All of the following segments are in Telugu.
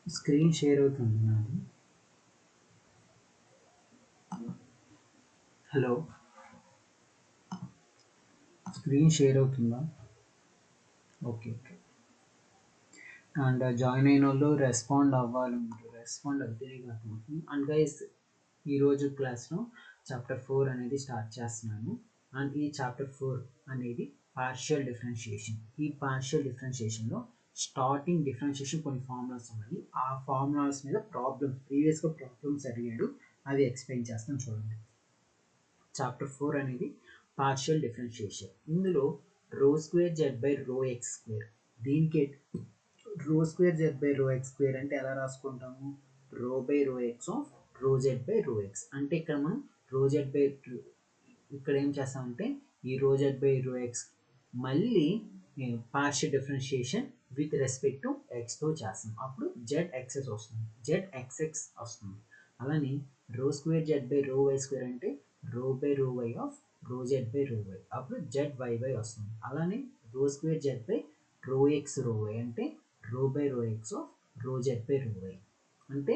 స్క్రీన్ షేర్ అవుతుంది నాది. హలో, స్క్రీన్ షేర్ అవుతుందా? Okay okay. అండ్ జాయిన్ అయిన వాళ్ళు రెస్పాండ్ అవ్వాలి, మీరు రెస్పాండ్ అవుతేనే కాకపోతుంది. అండ్ గైస్, ఈరోజు క్లాస్లో చాప్టర్ 4 అనేది స్టార్ట్ చేస్తున్నాను. అండ్ ఈ చాప్టర్ 4 అనేది పార్షియల్ డిఫరెన్షియేషన్. ఈ పార్షియల్ డిఫరెన్షియేషన్లో స్టార్టింగ్ డిఫరెన్షియేషన్ కొన్ని ఫార్ములాస్ ఉన్నాయి. ఆ ఫార్ములాస్ మీద ప్రాబ్లమ్స్, ప్రీవియస్గా ప్రాబ్లమ్స్ అడిగాడు, అది ఎక్స్ప్లెయిన్ చేస్తాను చూడండి. చాప్టర్ 4 అనేది పార్షియల్ డిఫరెన్షియేషన్. ఇందులో rho square Z by rho X square. దీనికి rho square Z by rho X square అంటే ఎలా రాసుకుంటాము? Rho by rho X of rho Z by rho X. అంటే ఇక్కడ మనం రో జెడ్ బై, ఇక్కడ ఏం చేస్తామంటే ఈ rho Z by rho X మళ్ళీ partial differentiation with respect to ఎక్స్తో చేస్తాం. అప్పుడు జెడ్ ఎక్సెస్ వస్తుంది, జెడ్ ఎక్స్ఎక్స్ వస్తుంది. అలానే rho square Z by rho Y square అంటే rho by rho why of rho Z by rho Y, అప్పుడు జెడ్ వై బై వస్తుంది. అలానే rho square Z by rho X rho why అంటే rho by rho X of rho Z by rho why. అంటే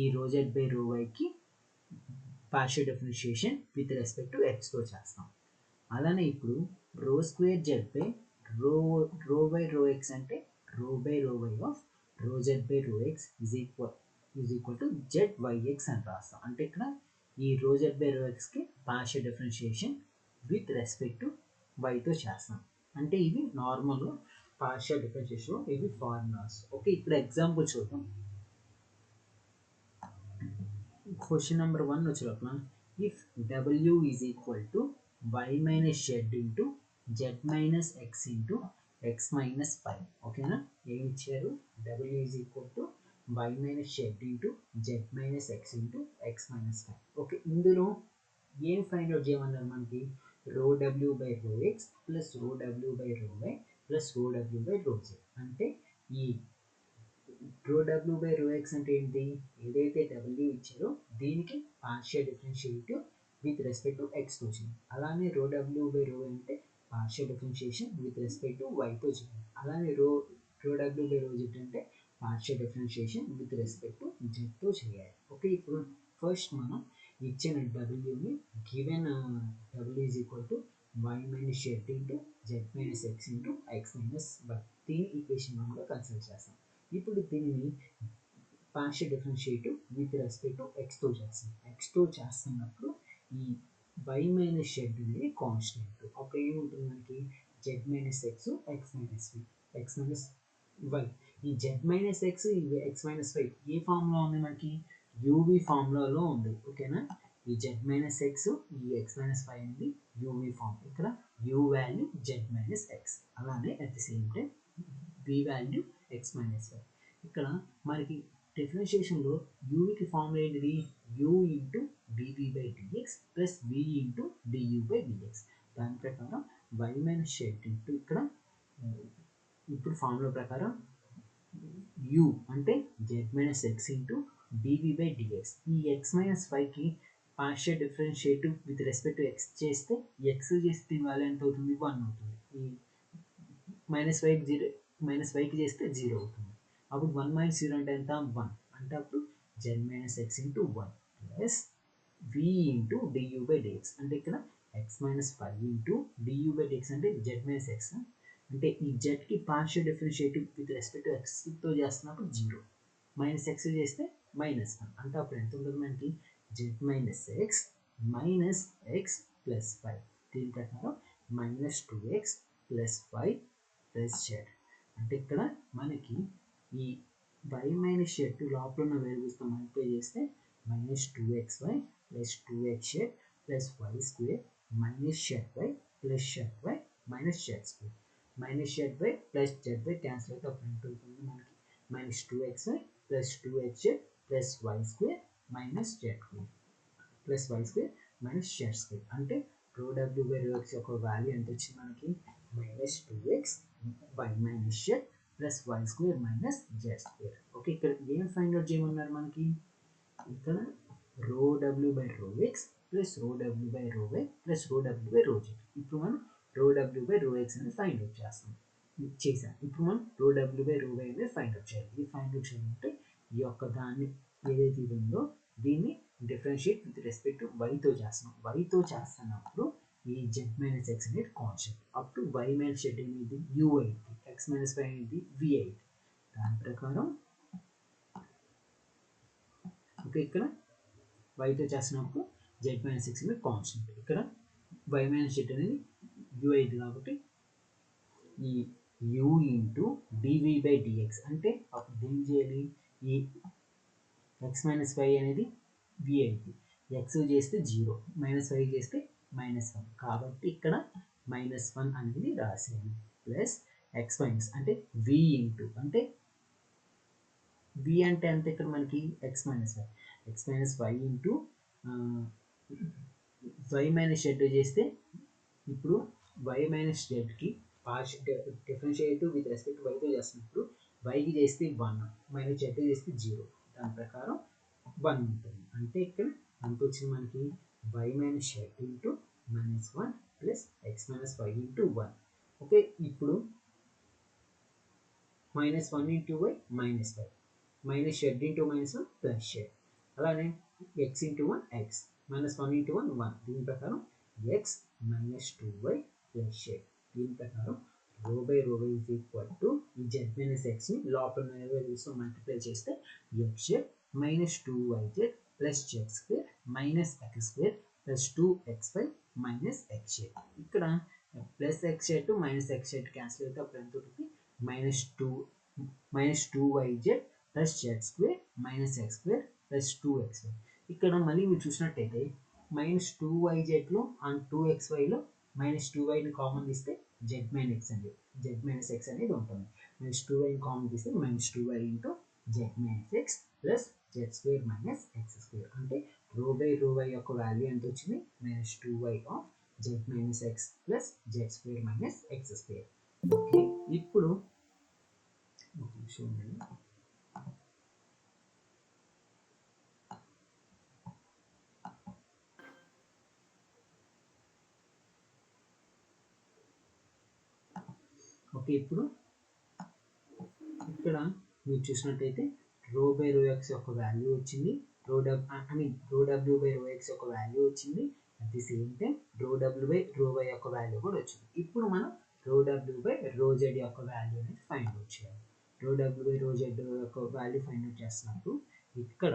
ఈ రో జెడ్ బై రో వైకి partial differentiation with respect to ఎక్స్తో చేస్తాం. అలానే ఇప్పుడు rho square Z by rho by rho X అంటే rho by rho why of rho Z by rho X is equal to Z Y X అని రాస్తాం. అంటే ఇక్కడ ఈ రో జెడ్ బై రో ఎక్స్కి partial differentiation with respect to వైతో చేస్తాం. అంటే ఇవి నార్మల్గా పార్షియల్ డిఫరెన్షియేషన్, ఇవి ఫార్ములాస్. ఓకే, ఇప్పుడు ఎగ్జాంపుల్ చూద్దాం. Question number 1 వచ్చేలోపల if W is equal to Y minus Z into Z minus X into X minus 5. ఓకేనా? ఏమి ఇచ్చారు? W is equal to Y minus Z into Z minus X into X minus 5. Okay, ఇందులో ఏం ఫైండ్ అవుట్ చేయమన్నారు మనకి? Rho W by rho X plus rho W by rho why plus rho W by rho Z. అంటే ఈ రో డబ్ల్యూ బై రో ఎక్స్ అంటే ఏంటి? ఏదైతే డబ్ల్యూ ఇచ్చారో దీనికి partial differentiation with respect to ఎక్స్తో చేయండి. అలానే రో డబ్ల్యూ బై రో అంటే partial differentiation with respect to వైతో చేయండి. అలానే rho W by rho Z అంటే partial differentiation with respect to జెడ్తో చేయాలి. ఓకే, ఇప్పుడు ఫస్ట్ మనం ఇచ్చిన డబ్ల్యూని given W is equal to Y minus Z into Z minus X into X minus Y, దీని ఈక్వేషన్ మనలో కన్సిడర్ చేస్తాం. ఇప్పుడు దీనిని partial differentiation with respect to ఎక్స్తో చేస్తాం. ఎక్స్తో చేస్తున్నప్పుడు ఈ వై మైనస్ జెడ్ అనేది కాన్స్టెంట్. అప్పుడు ఏముంటుంది మనకి? Z minus X X minus Y, X minus Y. ఈ Z minus X X minus Y ఏ ఫామ్లో ఉంది మనకి? యూవి ఫార్ములాలో ఉంది. ఓకేనా? ఈ జెడ్ మైనస్ ఎక్స్, ఈ ఎక్స్ మైనస్ వై అనేది యూవి ఫామ్. ఇక్కడ U value Z minus X, అలానే at the same time V value X minus Y. ఇక్కడ మనకి డిఫరెన్షియేషన్లో యూకి ఫార్ములా ఏంటిది? U into DV by DX plus V into Diu by DX. దాని ప్రకారం వై మైనస్ జెడ్ ఇంటూ ఇక్కడ ఇప్పుడు ఫార్ములా ప్రకారం యూ అంటే Z minus X into DV by dx. ఈ ఎక్స్ మైనస్ వైకి partial differentiation with respect to X చేస్తే ఎక్స్ చేస్తే దీని వాల్యూ ఎంత అవుతుంది? 1 అవుతుంది. ఈ మైనస్ వైకి చేస్తే 0 అవుతుంది. అప్పుడు 1 మైనస్ 0 అంటే ఎంత? 1. అంటే అప్పుడు Z minus X into 1 plus V into Diu by dx. అంటే ఇక్కడ X minus 5 into Diu by dx అంటే జెడ్ మైనస్ ఎక్స్. అంటే ఈ జెడ్కి partial differentiation with respect to ఎక్స్తో చేస్తున్నప్పుడు 0, మైనస్ ఎక్స్ చేస్తే -1. అంటే అప్పుడు ఎంత ఉంటుంది మనకి? Z minus X plus 5. దీని ప్రకారం minus 2x plus 5 plus z. అంటే ఇక్కడ మనకి ఈ వై మైనస్ జెడ్ లోపల ఉన్న వేరియబుల్స్తో మల్టిప్లై చేస్తే minus 2xy plus 2x plus why square minus Z plus Z minus Z square. Minus Z plus Z cancel అయితే అప్పుడు ఎంత అవుతుంది మనకి? Minus 2xy plus 2x plus why square minus Z plus why square minus Z square. అంటే rho W by rho X యొక్క వాల్యూ ఎంత వచ్చింది మనకి? Minus 2x Y minus Z plus why square minus Z square. Okay, ఇక్కడ ఏం ఫైండ్ అవుట్ చేయమన్నారు మనకి? ఇక్కడ rho W by rho X plus rho W by rho why plus rho W by rho Z. ఇప్పుడు మనం rho W by rho X అనేది ఫైండ్ అవుట్ చేస్తాం. ఇప్పుడు మనం rho W by rho why అనేది ఫైండ్ అవుట్ చేయాలి. ఇది ఫైండ్ అవుట్ చేయాలంటే ఈ యొక్క దాన్ని ఏదైతే ఇది ఉందో దీన్ని డిఫరెన్షియేట్ విత్ రెస్పెక్ట్ టు వైతో చేస్తున్నాం. వైతో చేస్తున్నప్పుడు ఈ జెడ్ మైనస్ ఎక్స్ అనేది constant. Up to Y minus Z అనేది యూ అయింది, ఎక్స్ మైనస్ వై అనేది వి అయింది. దాని ప్రకారం ఓకే, ఇక్కడ వైతో చేసినప్పుడు జెడ్ మైనస్ ఎక్స్ అనేది కాన్స్టెంట్, ఇక్కడ వై మైనస్ జెడ్ అనేది యూ అయింది. కాబట్టి ఈ U into DV by dx అంటే అప్పుడు దీన్ని చేయాలి, ఈ ఎక్స్ మైనస్ వై అనేది వి అయింది, ఎక్స్ చేస్తే 0, మైనస్ వై చేస్తే -1, కాబట్టి ఇక్కడ -1 అనేది రాసాను. ప్లస్ ఎక్స్ మైనస్ అంటే వి ఇంటూ అంటే వి అంటే అంత ఇక్కడ మనకి X minus Y into Y minus Z చేస్తే ఇప్పుడు వై మైనస్ జెడ్కి డిఫరెన్షియేట్ విత్ రెస్పెక్ట్ వైతో చేస్తున్నప్పుడు వైకి చేస్తే 1 మైనస్ జెడ్ చేస్తే 0, దాని ప్రకారం 1 ఉంటుంది. అంటే ఇక్కడ ఎంత వచ్చింది మనకి Y minus Z into -1 plus X minus Y into 1. Okay, ఇప్పుడు -1 into Y -y, minus Z into -1 plus Z, అలానే ఎక్స్ ఇంటూ 1 ఎక్స్, -1 ఇంటూ 1 1, దీని ప్రకారం X minus 2y plus Z. దీని ప్రకారం rho by is equal to ఈ జెడ్ మైనస్ ఎక్స్ని లోపల వాల్యూస్తో మల్టిప్లై చేస్తే X Z minus 2yz plus Z square minus X square plus 2xy minus X Z. ఇక్కడ plus X Z minus X Z cancel అయితే అప్పుడు ఎంత ఉంటుంది, minus 2yz plus Z square minus X square plus 2xy. ఇక్కడ మళ్ళీ మీరు చూసినట్టయితే -2yzలో అండ్ 2xyలో -2yని కామన్ తీస్తే జెడ్ మైనస్ ఎక్స్ అనేది ఉంటుంది. -2yని కామన్ తీస్తే -2y into Z minus X plus Z square minus X square. అంటే రో బై యొక్క వాల్యూ ఎంత వచ్చింది, -2y of Z minus X plus Z square minus X square. Okay, ఇప్పుడు ఓకే, ఇప్పుడు ఇక్కడ మీరు చూసినట్టయితే రో బై ఎక్స్ యొక్క వాల్యూ వచ్చింది, రో డబ్ల్యూ బై ఎక్స్ యొక్క వాల్యూ వచ్చింది, అట్ ది సేమ్ టైం రో డబ్ల్యూ బై వై యొక్క వాల్యూ కూడా వచ్చింది. ఇప్పుడు మనం రో డబ్ల్యూ బై జెడ్ యొక్క వాల్యూ అనేది ఫైండ్ అవుట్ చేయాలి. రో డబ్ల్యూ బై జెడ్ యొక్క వాల్యూ ఫైండ్ అవుట్ చేస్తున్నప్పుడు ఇక్కడ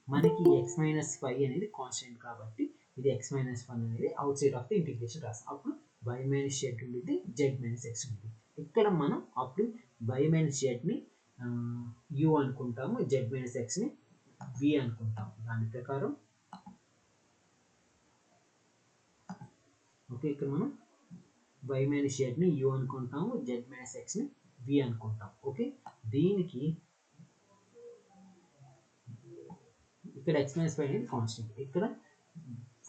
మనకి ఎక్స్ మైనస్ వై అనేది కాన్స్టెంట్ కాబట్టి ఇది ఎక్స్ మైనస్ 1 అనేది outside of the integration రాస్తాం. అప్పుడు వై మైనస్ జెడ్ ఉంటుంది, జెడ్ మైనస్ ఎక్స్ ఉంటుంది. ఇక్కడ మనం అప్పుడు వై మైనస్ జెడ్ని యూ అనుకుంటాము, జెడ్ మైనస్ ఎక్స్ని వి అనుకుంటాము. దాని ప్రకారం ఓకే, ఇక్కడ మనం వై మైనస్ జెడ్ని యూ అనుకుంటాము, జెడ్ మైనస్ ఎక్స్ని వి అనుకుంటాం. ఓకే, దీనికి ఇక్కడ ఎక్స్ మైనస్ వై అనేది కాన్స్టెంట్, ఇక్కడ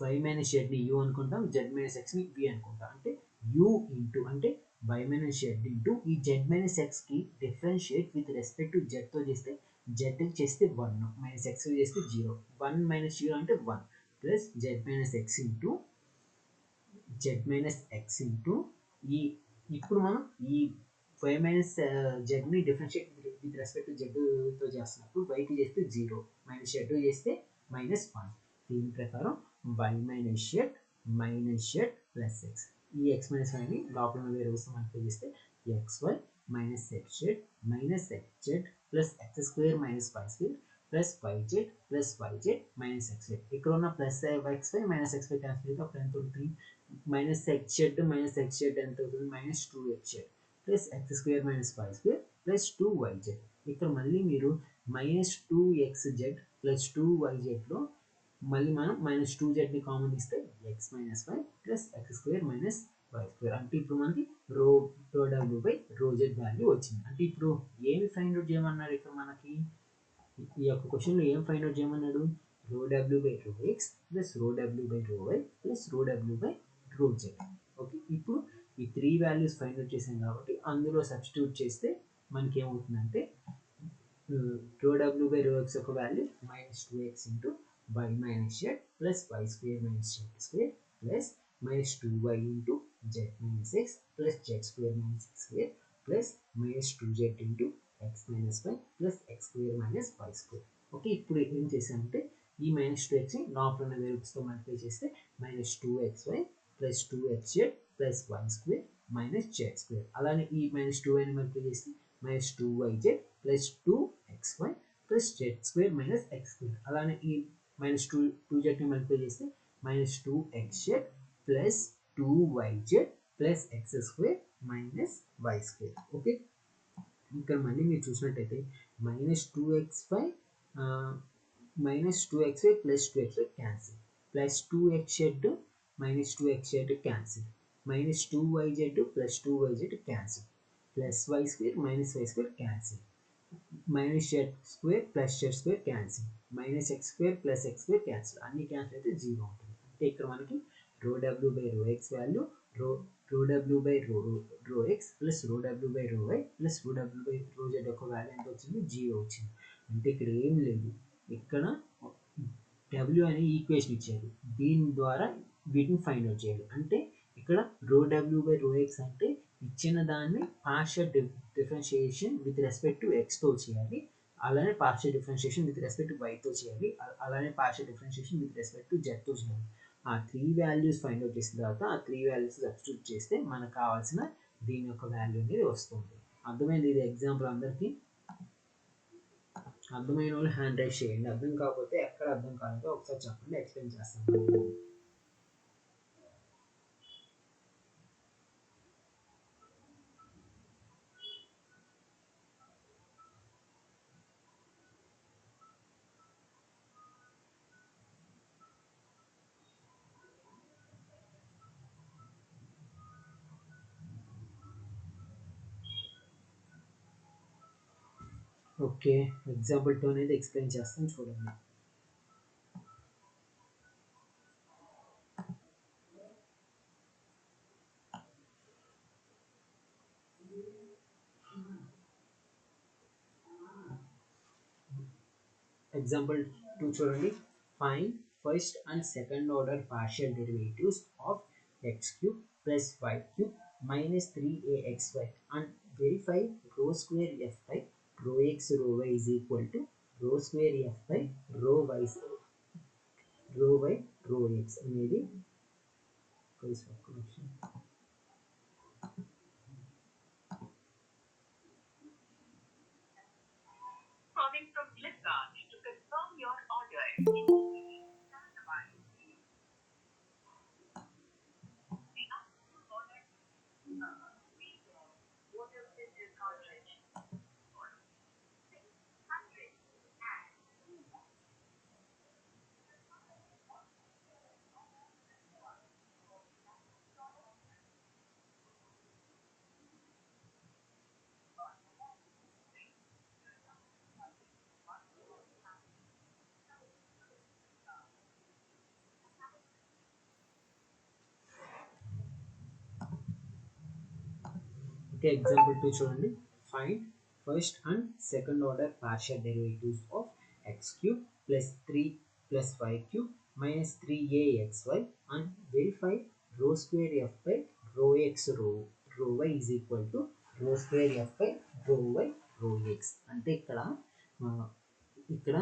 వై మైనస్ జెడ్ని యూ అనుకుంటాం, జెడ్ మైనస్ ఎక్స్ని వి అనుకుంటాం. అంటే యూ ఇంటూ అంటే వై మైనస్ జెడ్ ఇంటూ ఈ జెడ్ మైనస్ ఎక్స్కి డిఫరెన్షియేట్ విత్ రెస్పెక్ట్ టు జెడ్తో చేస్తే జెడ్ చేస్తే 1 మైనస్ ఎక్స్ చేస్తే 0, 1 మైనస్ 0 అంటే 1 plus Z minus X into Z minus X into ఈ ఇప్పుడు మనం ఈ వై మైనస్ జెడ్ని డిఫరెన్షియేట్ విత్ రెస్పెక్ట్ టు జెడ్తో చేస్తున్నప్పుడు వైకి చేస్తే 0 మైనస్ జెడ్ చేస్తే -1. దీని ప్రకారం Y minus Z plus X, ఈ ఎక్స్ మైనస్ వైని లోపల వేరే వస్తువు మల్టిప్లై చేస్తే xy minus X Z plus X square minus why square plus yz minus X Z. ఇక్కడ ఉన్న plus xy minus xy cancel అయితే అప్పుడు ఎంత ఉంటుంది, మైనస్ ఎక్స్ జెడ్ ఎంత అవుతుంది, -2xz plus X square minus why square plus 2yz. ఇక్కడ మళ్ళీ మీరు -2xz ప్లస్ 2yzలో మళ్ళీ మనం -2zని కామన్ ఇస్తే X minus Y plus X square minus why square. అంటే ఇప్పుడు మనకి rho W by Z value వచ్చింది. అంటే ఇప్పుడు ఏమి ఫైండ్ అవుట్ చేయమన్నారు, ఇక్కడ మనకి ఈ యొక్క క్వశ్చన్లో ఏం ఫైండ్ అవుట్ చేయమన్నాడు, రో W by x plus rho W by why plus rho W by Z. Okay, ఇప్పుడు ఈ 3 వాల్యూస్ ఫైండ్ అవుట్ చేసాం కాబట్టి అందులో సబ్స్టిట్యూట్ చేస్తే మనకి ఏమవుతుందంటే రో డబ్ల్యూ బై ఎక్స్ యొక్క value -2x into y minus z plus y square minus z square plus -2y into z minus x plus z square minus x square plus -2z into X minus Y plus X square minus why square. Okay, ఇప్పుడు ఏం చేసామంటే ఈ మైనస్ టూ ఎక్స్ని లోపల ఉన్న వేరియబుల్స్తో మల్టిప్లై చేస్తే minus two X Y plus two X Z plus why square minus Z square. అలానే ఈ మైనస్ టూ వైని మల్టిప్లై చేస్తే minus two Y Z plus two X Y plus Z square minus X square. అలానే ఈ మైనస్ టూ జెడ్ని మల్టిప్లై చేస్తే minus two X Z plus two Y Z plus X square minus why square. Okay, ఇక్కడ మళ్ళీ మీరు చూసినట్టయితే minus two X Y minus two X Y plus two X Y cancel, plus two X Z minus two X Z cancel, minus two Y Z plus two Y Z cancel, plus why square minus why square cancel, minus Z square plus Z square cancel, minus X square plus X square cancel. అన్ని క్యాన్సిల్ అయితే జీరో ఉంటుంది. అంటే ఇక్కడ మనకి rho W by rho X value rho W by rho X plus rho W by rho why plus rho W by rho Z యొక్క వాల్యూ ఎంత వచ్చింది? జీరో వచ్చింది. అంటే ఇక్కడ ఏం లేదు, ఇక్కడ డబ్ల్యూ అనే ఈక్వేషన్ ఇచ్చారు, దీని ద్వారా వీటిని ఫైండ్ అవుట్ చేయాలి. అంటే ఇక్కడ rho W by rho X అంటే ఇచ్చిన దాన్ని partial differentiation with respect to ఎక్స్తో చేయాలి, అలానే partial differentiation with respect to వైతో చేయాలి, అలానే partial differentiation with respect to జెడ్తో చేయాలి. ఆ త్రీ వాల్యూస్ ఫైండ్ అవుట్ చేసిన తర్వాత ఆ త్రీ వాల్యూస్ సబ్స్టిట్యూట్ చేస్తే మనకు కావాల్సిన దీని యొక్క వాల్యూ అనేది వస్తుంది. అర్థమైంది? ఇది ఎగ్జాంపుల్ అందరికీ అర్థమైన వాళ్ళు హ్యాండ్ రైజ్ చేయండి, అర్థం కాకపోతే ఎక్కడ అర్థం కాలేదో ఒకసారి చెప్పండి, ఎక్స్ప్లెయిన్ చేస్తాను. ఓకే, ఎగ్జాంపుల్తో అనేది ఎక్స్ప్లెయిన్ చేస్తాను, చూడండి. ఎగ్జాంపుల్ 2 చూడండి. Find first and second order partial derivatives of x cube plus why cube minus 3axy and verify rho square F by rho X rho why is equal to rho square F by rho y rho X అనేది calling from Flipkart to confirm your order. Okay, example 2 చూడండి. Find first and second order partial derivatives of x cube plus 3 plus why cube minus 3axy and verify rho square F by rho X rho why is equal to rho square F by rho y rho X. అంటే ఇక్కడ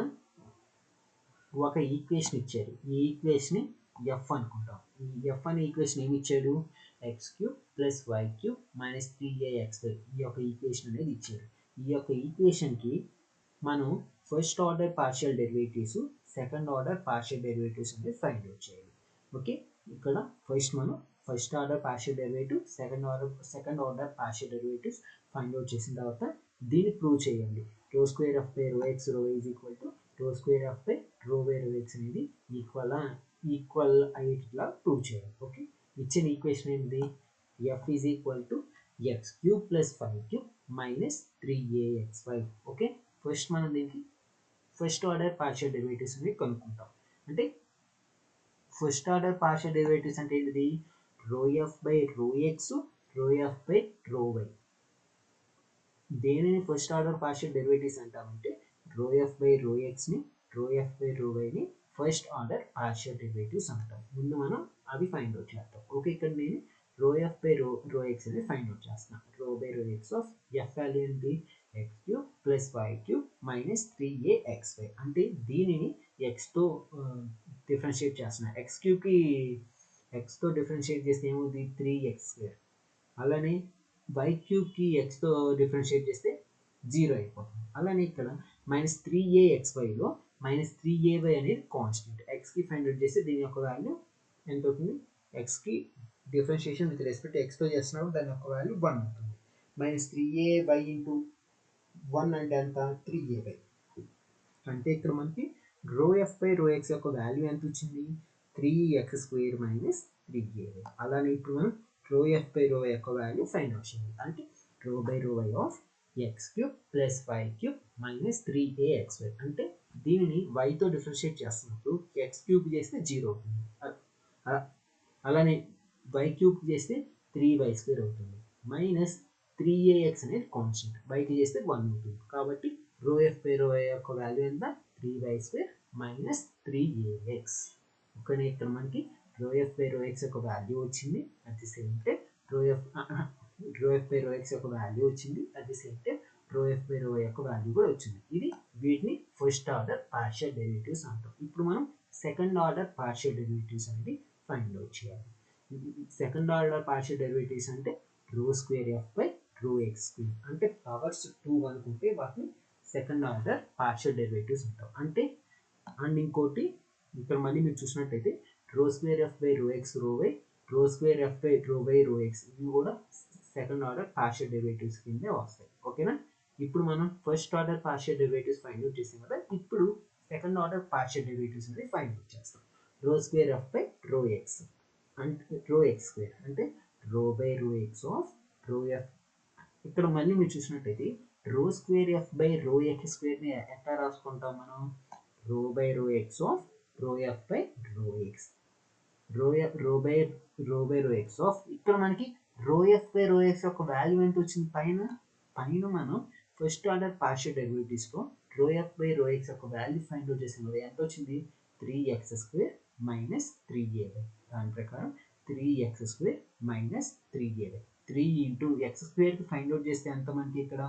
ఒక ఈక్వేషన్ ఇచ్చారు, ఈ ఈక్వేషన్ ఎఫ్ అనుకుంటాం. ఈ ఎఫ్ అనే ఈక్వేషన్ ఏమి ఇచ్చాడు? X cube plus why cube minus 3axy ఈ యొక్క ఈక్వేషన్ అనేది ఇచ్చారు. ఈ యొక్క ఈక్వేషన్కి మనం first order partial derivatives second order partial derivatives అనేది ఫైండ్ అవుట్ చేయాలి. ఓకే, ఇక్కడ మనం first order partial derivative second order partial derivatives find out చేసిన తర్వాత దీన్ని ప్రూవ్ చేయండి. Rho square F by rho X rho is equal to rho square F by rho by rho X అనేది ఈక్వల్ అయ్యేట్లా ప్రూవ్ చేయాలి. ఓకే, ఇచ్చిన ఈక్వేషన్ ఏంటిది? F is equal to x cube plus five cube minus 3axy. Okay, first మనం దీనికి ఫస్ట్ ఆర్డర్ పార్షియల్ డెరివేటివ్స్ అనేవి కనుక్కుంటాం. అంటే ఫస్ట్ ఆర్డర్ పార్షియల్ డెరివేటివ్స్ అంటే ఏంటిది? Rho f by rho X rho f by rho y. దేనిని ఫస్ట్ ఆర్డర్ పార్షియల్ డెరివేటివ్స్ అంటామంటే రో ఎఫ్ బై రో ఎక్స్ని రో ఎఫ్ బై రో వైని ఫస్ట్ ఆర్డర్ పార్షియల్ డెరివేటివ్స్ అంటాం. ముందు మనం అవి ఫైండ్ అవుట్ చేస్తాం. ఓకే, ఇక్కడ నేను rho f by rho X అనేది ఫైండ్ అవుట్ చేస్తున్నాను. Rho by rho X of f value ఏంటి? X cube plus why cube minus 3axy. అంటే దీనిని ఎక్స్తో డిఫరెన్షియేట్ చేస్తున్నా. ఎక్స్ క్యూబ్కి ఎక్స్తో డిఫరెన్షియేట్ చేస్తే ఏమవుతుంది 3x². అలానే వై క్యూబ్కి ఎక్స్తో డిఫరెన్షియేట్ చేస్తే 0 అయిపోతుంది. అలానే ఇక్కడ మైనస్ 3axyలో మైనస్ 3ay అనేది కాన్స్టెంట్. ఎక్స్కి ఫైండ్ అవుట్ చేస్తే దీని యొక్క వాల్యూ ఎంత అవుతుంది? ఎక్స్కి డిఫరెన్షియేషన్ విత్ రెస్పెక్ట్ ఎక్స్తో చేస్తున్నప్పుడు దాని యొక్క వాల్యూ 1 అవుతుంది. మైనస్ 3ay ఇంటూ 1 అంటే ఎంత? 3ay. అంటే ఇక్కడ మనకి rho f by rho X యొక్క వాల్యూ ఎంత వచ్చింది? 3x² minus 3ay. అలానే ఇప్పుడు మనం రో ఎఫ్ బై రో యొక్క వాల్యూ ఫైండ్ అవుట్ చేయాలి. అంటే rho by rho why of x³ plus y³ minus 3axy. అంటే దీనిని వైతో డిఫరెన్షియేట్ చేస్తున్నప్పుడు x³ చేస్తే 0 అవుతుంది. అలానే y³ చేస్తే 3y² అవుతుంది. మైనస్ 3ax అనేది కాన్స్టెంట్. వైకి చేస్తే 1 అవుతుంది. కాబట్టి రో ఎఫ్ బై రో వై యొక్క వాల్యూ ఎంత? 3y² minus 3ax. ఓకేనా? ఇక్కడ మనకి rho f by rho X యొక్క వాల్యూ వచ్చింది. అట్ ది సేమ్ టైం రో ఎఫ్ బై రో ఎక్స్ యొక్క వాల్యూ వచ్చింది. అట్ ది సేమ్ టైం రో ఎఫ్ బై రో వై యొక్క వాల్యూ కూడా వచ్చింది. ఇది వీటిని ఫస్ట్ ఆర్డర్ పార్షియల్ డెరివేటివ్స్ అంటాం. ఇప్పుడు మనం సెకండ్ ఆర్డర్ పార్షియల్ డెరివేటివ్స్ అనేది ఫైండ్ అవుట్ చేయాలి. సెకండ్ ఆర్డర్ పార్షియల్ డెరివేటివ్స్ అంటే రో స్క్వేర్ ఎఫ్ బై రో x². అంటే పవర్స్ 2 అనుకుంటే వాటిని సెకండ్ ఆర్డర్ పార్షియల్ డెరివేటివ్స్ అంటాం. అంటే అండ్ ఇంకోటి ఇక్కడ మళ్ళీ మీరు చూసినట్టయితే rho square F by rho X rho y, rho square F by rho y rho x, ఇవి కూడా సెకండ్ ఆర్డర్ పార్షియల్ డెరివేటివ్స్ కిందే వస్తాయి. ఓకేనా? ఇప్పుడు మనం first order partial derivatives find out చేసాం కదా, ఇప్పుడు సెకండ్ ఆర్డర్ పార్షియల్ డెరివేటివ్స్ అనేది ఫైండ్ అవుట్ చేస్తాం. రో square F by rho X అంటే రో x² అంటే rho by rho X of rho F. ఇక్కడ మళ్ళీ మీరు చూసినట్టయితే రో స్క్వేర్ ఎఫ్ బై రో x² ని ఎట్లా రాసుకుంటాం మనం? Rho by rho X of rho f by rho X. Rho by rho X of ఇక్కడ మనకి rho f by rho X యొక్క వాల్యూ ఎంత వచ్చింది? పైన మనం ఫస్ట్ ఆర్డర్ పార్షియల్ డెరివేటివ్స్లో rho f by rho X యొక్క వాల్యూ ఫైండ్ అవుట్ చేసాం కదా, ఎంత వచ్చింది? 3x² minus 3ay. దాని ప్రకారం 3x² మైనస్ 3ay. 3 ఇంటూ x²కి ఫైండ్ అవుట్ చేస్తే ఎంత మనకి ఇక్కడ?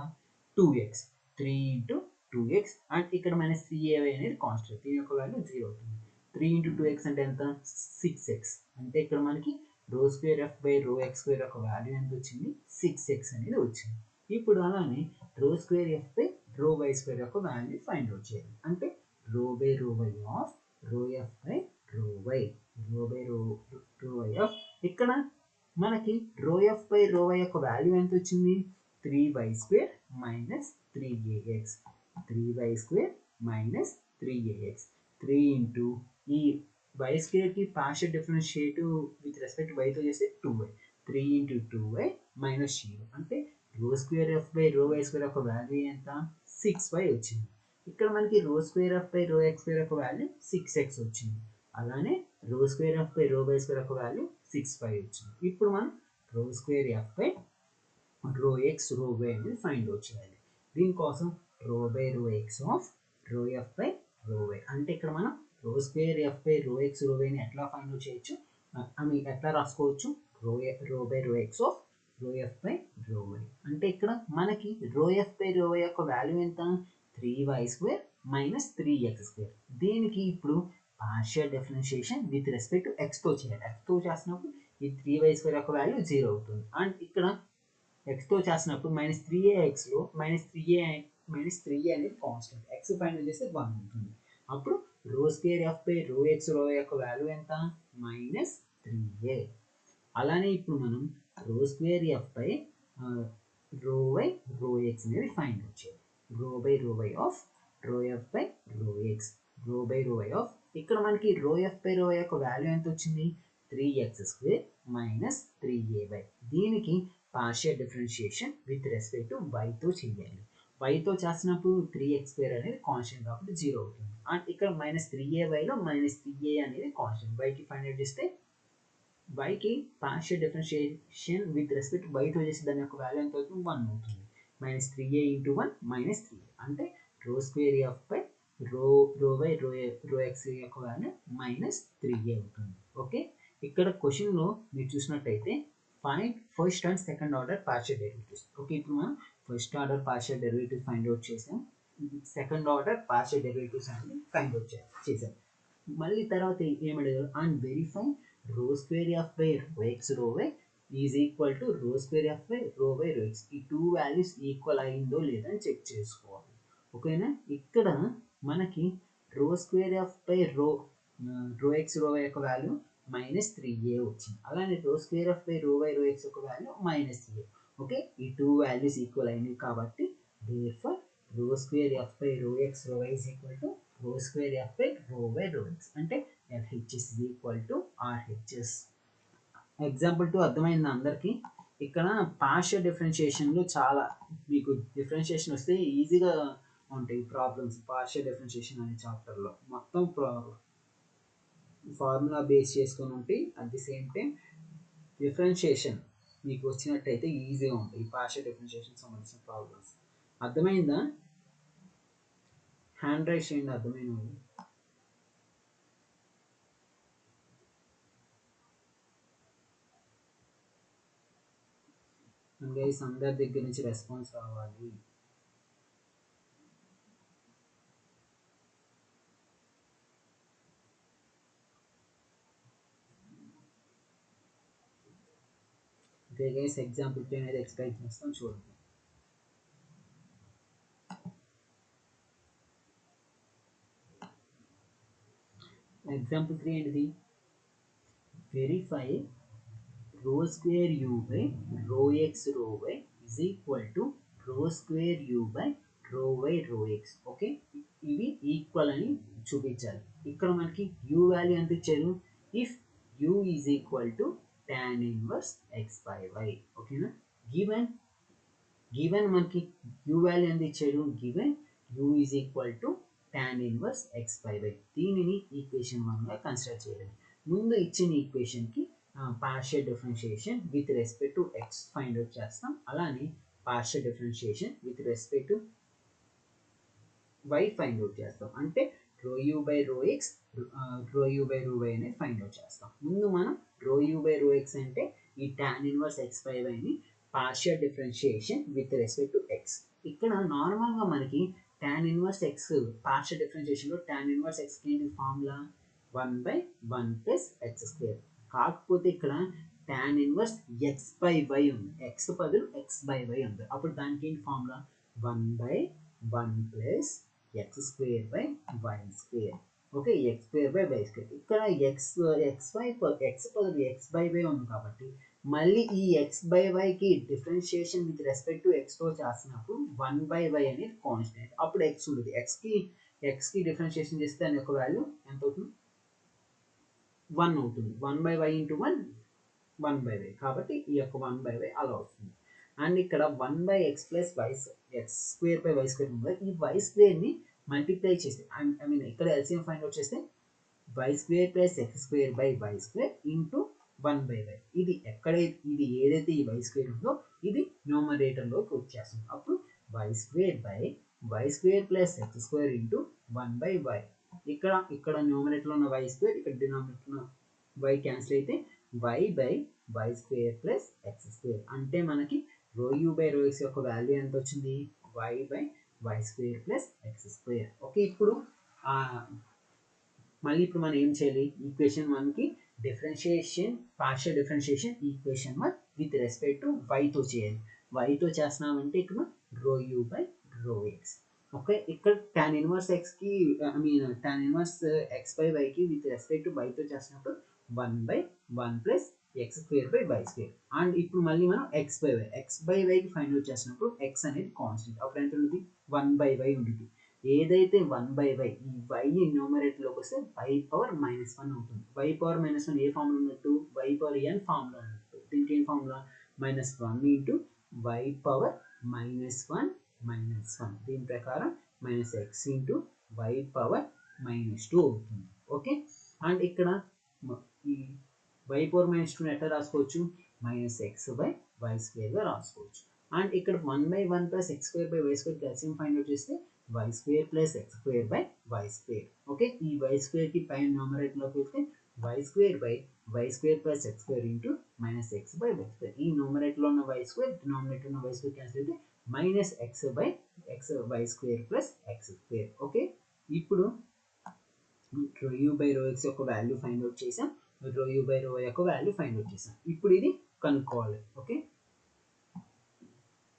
2x. 3 ఇంటూ 2x అండ్ ఇక్కడ మైనస్ 3ay అనేది కాన్స్టెంట్. దీని యొక్క వాల్యూ 0 అవుతుంది. 3 ఇంటూ 2x అంటే ఎంత? 6x. అంటే ఇక్కడ మనకి రో స్క్వేర్ ఎఫ్ బై రో x² యొక్క వాల్యూ ఎంత వచ్చింది? 6x అనేది వచ్చింది. ఇప్పుడు అలానే రో స్క్వేర్ ఎఫ్ బై రో y² యొక్క వాల్యూ ఫైండ్ అవుట్ చేయాలి. అంటే rho by rho why of rho f by rho y. Rho by rho why of ఇక్కడ మనకి rho f by rho y యొక్క వాల్యూ ఎంత వచ్చింది? 3y² minus 3ax. 3y² minus 3ax. 3 into ఈ y²కి పార్షియల్ డిఫరెన్షియేటివ్ విత్ రెస్పెక్ట్ వైతో చేస్తే 2y. 3 into 2y minus 0. అంటే రో స్క్వేర్ ఎఫ్ బై రో y² యొక్క వాల్యూ ఎంత? 6y వచ్చింది. ఇక్కడ మనకి రో స్క్వేర్ ఎఫ్ బై రో x² యొక్క వాల్యూ 6x వచ్చింది. అలానే రో స్క్వేర్ ఎఫ్ బై రో y² యొక్క వాల్యూ 6y వచ్చింది. ఇప్పుడు మనం rho square F by rho X rho why అనేది ఫైండ్ అవుట్ చేయాలి. దీనికోసం రో by rho X of rho f by rho why. అంటే ఇక్కడ మనం rho square F by rho X రో వైని ఎట్లా ఫైండ్ అవుట్ చేయొచ్చు? ఎట్లా రాసుకోవచ్చు? Rho by rho X of rho f by rho why. అంటే ఇక్కడ మనకి rho f by rho y యొక్క వాల్యూ ఎంత? 3y² minus 3x². దీనికి ఇప్పుడు partial differentiation with respect to ఎక్స్తో చేయాలి. ఎక్స్తో చేసినప్పుడు ఈ 3y² యొక్క వాల్యూ 0 అవుతుంది. అండ్ ఇక్కడ ఎక్స్తో చేసినప్పుడు మైనస్ 3axలో మైనస్ 3a అనేది కాన్స్టెంట్. ఎక్స్ ఫైండ్ చేస్తే 1 ఉంటుంది. అప్పుడు రో square F by rho X రో యొక్క వాల్యూ ఎంత? Minus 3a. అలానే ఇప్పుడు మనం rho square F by rho y rho X అనేది ఫైండ్ అవుట్ చేయాలి. Rho by rho why of rho f by rho X. Rho by rho why of ఇక్కడ మనకి rho f by rho y యొక్క వాల్యూ ఎంత వచ్చింది? 3x² minus 3ay. దీనికి partial differentiation with respect to వైతో చేయాలి. వైతో చేసినప్పుడు 3x² అనేది కాన్స్టెంట్ కాబట్టి 0 అవుతుంది. అండ్ ఇక్కడ మైనస్ 3ayలో మైనస్ 3a అనేది కాన్స్టెంట్. వైకి ఫైండ్ అవుట్ చేస్తే వైకి పార్షియల్ డిఫరెన్షియేషన్ విత్ రెస్పెక్ట్ వైతో చేసి దాని యొక్క వాల్యూ ఎంత అవుతుంది? 1 అవుతుంది. Minus 3a into 1 minus 3a. అంటే rho square F by rho by rho X యొక్క వాల్యూ మైనస్ 3a అవుతుంది. ఓకే, ఇక్కడ క్వశ్చన్లో మీరు చూసినట్టయితే find first and second order partial derivatives. Okay, ఇప్పుడు మనం first order partial derivative find out చేసాం, సెకండ్ ఆర్డర్ పార్షియల్ డెరివేటివ్స్ అనేది ఫైండ్ అవుట్ చేసాం. మళ్ళీ తర్వాత ఏమడిగారు, and verify rho square of by rho X rho why is equal to rho square of by rho by rho x. ఈ టూ వాల్యూస్ ఈక్వల్ అయిందో లేదని చెక్ చేసుకోవాలి. ఓకేనా, ఇక్కడ మనకి rho square of by rho X rho y యొక్క వాల్యూ -3a వచ్చింది. అలానే rho square of by rho by rho X యొక్క వాల్యూ -a. ఓకే, ఈ టూ వాల్యూస్ ఈక్వల్ అయినాయి కాబట్టి therefore rho square F by rho X rho why is equal to rho square F by rho by rho X. అంటే LHS is equal to RHS. Example 2 అర్థమైంది అందరికీ? ఇక్కడ పార్షియల్ డిఫరెన్షియేషన్లో చాలా మీకు డిఫరెన్షియేషన్ వస్తే ఈజీగా ఉంటాయి ప్రాబ్లమ్స్. పార్షియల్ డిఫరెన్షియేషన్ అనే చాప్టర్లో మొత్తం ఫార్ములా బేస్ చేసుకొని ఉంటాయి. At the same time differentiation మీకు వచ్చినట్టయితే ఈజీగా ఉంటాయి పార్షియల్ డిఫరెన్షియేషన్ సంబంధించిన ప్రాబ్లమ్స్. అర్థమైందా? హ్యాండ్ రైజ్ చేయండి అర్థమైన వాళ్ళు. గైస్ అందరి దగ్గర నుంచి రెస్పాన్స్ రావాలి. ఓకే గైస్, ఎగ్జాంపుల్ 3 అనేది ఎక్స్ప్లెయిన్ చేస్తాం చూడండి. ఎగ్జాంపుల్ 3 ఏంటిది? Verify rho square u by rho X rho y is equal to rho square u by rho y rho x. Okay, ఇవి ఈక్వల్ అని చూపించాలి. ఇక్కడ మనకి యూ వాల్యూ ఎంత ఇచ్చారు? If u is equal to tan inverse x by y. ఓకేనా, గివెన్ మనకి యూ వాల్యూ ఎంత ఇచ్చాడు? Given u is equal to tan inverse x by y. దీనిని ఈక్వేషన్ 1గా కన్సిడర్ చేయాలి. ముందు ఇచ్చిన ఈక్వేషన్కి partial differentiation with respect to X find out చేస్తాం. అలానే partial differentiation with respect to Y find out చేస్తాం. అంటే rho you by rho X, rho you by rho why అనేది ఫైండ్ అవుట్ చేస్తాం. ముందు మనం రో యూ బై రో ఎక్స్ అంటే ఈ tan ఇన్వర్స్ ఎక్స్ బై వైని partial differentiation with respect to x. ఇక్కడ నార్మల్గా మనకి tan ఇన్వర్స్ ఎక్స్ పార్షియల్ డిఫరెన్షియేషన్లో tan ఇన్వర్స్ ఎక్స్కి ఏంటి ఫార్ములా? 1/1 plus X square. కాకపోతే ఇక్కడ tan inverse x by y ఉంది, ఎక్స్ బదులు ఎక్స్ బై వై ఉంది. అప్పుడు దానికి ఏంటి formula? 1/1 plus X square by y square. Okay, x square by y square. ఇక్కడ ఎక్స్ బదులు ఎక్స్ బై వై ఉంది కాబట్టి మళ్ళీ ఈ ఎక్స్ బై వైకి డిఫరెన్షియేషన్ విత్ రెస్పెక్ట్ టు ఎక్స్తో చేస్తున్నప్పుడు 1/y అనేది కాన్స్టెంట్. అప్పుడు ఎక్స్ ఉంటుంది. ఎక్స్కి డిఫరెన్షియేషన్ చేస్తే దాని యొక్క వాల్యూ ఎంత అవుతుంది? 1 అవుతుంది. 1/y into 1/y. కాబట్టి ఈ యొక్క 1/y అలా వస్తుంది. అండ్ ఇక్కడ 1/x plus X square by y square ఉంది. ఈ వై స్క్వేర్ని మల్టిప్లై చేస్తే ఐ మీన్ ఇక్కడ ఎల్సిఎం ఫైండ్ అవుట్ చేస్తే y square plus X square by y square into 1/y. ఇది ఏదైతే ఈ వై స్క్వేర్ ఉందో ఇది న్యూమరేటర్లోకి వచ్చేస్తుంది. అప్పుడు y square by y square plus X square into 1/y. ఇక్కడ న్యూమరేటర్లో ఉన్న వై స్క్వేర్, ఇక్కడ డినామినేటర్లో ఉన్న వై క్యాన్సిల్ అయితే y by y square plus X square. అంటే మనకి rho you by rho X యొక్క వాల్యూ ఎంత వచ్చింది? Y by y square plus X square. Okay, ఇప్పుడు మళ్ళీ ఇప్పుడు మనం ఏం చేయాలి? ఈక్వేషన్ 1కి differentiation, partial differentiation equation 1 with respect to వైతో చేయాలి. వైతో చేస్తున్నామంటే ఇక్కడ rho you by rho x. Okay, ఇక్కడ tan ఇన్వర్స్ ఎక్స్కి tan ఇన్వర్స్ ఎక్స్ బై వైకి విత్ రెస్పెక్ట్ టు వైతో చేసినప్పుడు 1/1 plus X square by y square. And ఇప్పుడు మళ్ళీ మనం ఎక్స్ బై వైకి ఫైండ్ అవుట్ చేసినప్పుడు ఎక్స్ అనేది కాన్స్టెంట్. అప్పుడు ఎంత ఉంటుంది? 1/y ఉంటుంది. ఏదైతే 1/y, ఈ y న్యూమరేటర్లోకి వస్తే y పవర్ -1 అవుతుంది. y పవర్ -1 ఏ ఫార్ములా ఉన్నట్టు? y పవర్ n ఫార్ములా ఉన్నట్టు. దీనికి ఏం ఫార్ములా? -1 ఇంటూ y పవర్ -1 దీని ప్రకారం -x ఇంటూ y పవర్ -2 అవుతుంది. ఓకే, అండ్ ఇక్కడ ఈ y పవర్ -2 ఎట్లా రాసుకోవచ్చు? -x బై వై స్క్వేర్గా రాసుకోవచ్చు. అండ్ ఇక్కడ 1/1 plus X square by y square calcium find out చేస్తే y square plus X square by y square. Okay, ఈ వై స్క్వేర్కి పైన న్యూమరేటర్లోకి వెళ్తే y square by y square plus X square into -x by y square. ఈ న్యూమరేటర్లో ఉన్న వై స్క్వేర్, డినామినేటర్ ఉన్న వై స్క్వేర్ క్యాన్సిల్ అయితే minus x by x y square plus X square. Okay, ఇప్పుడు rho you by rho X యొక్క వాల్యూ ఫైండ్ అవుట్ చేసాం, రో యూ బై రో యొక్క వాల్యూ ఫైండ్ అవుట్ చేసాం. ఇప్పుడు ఇది కనుక్కోవాలి. ఓకే,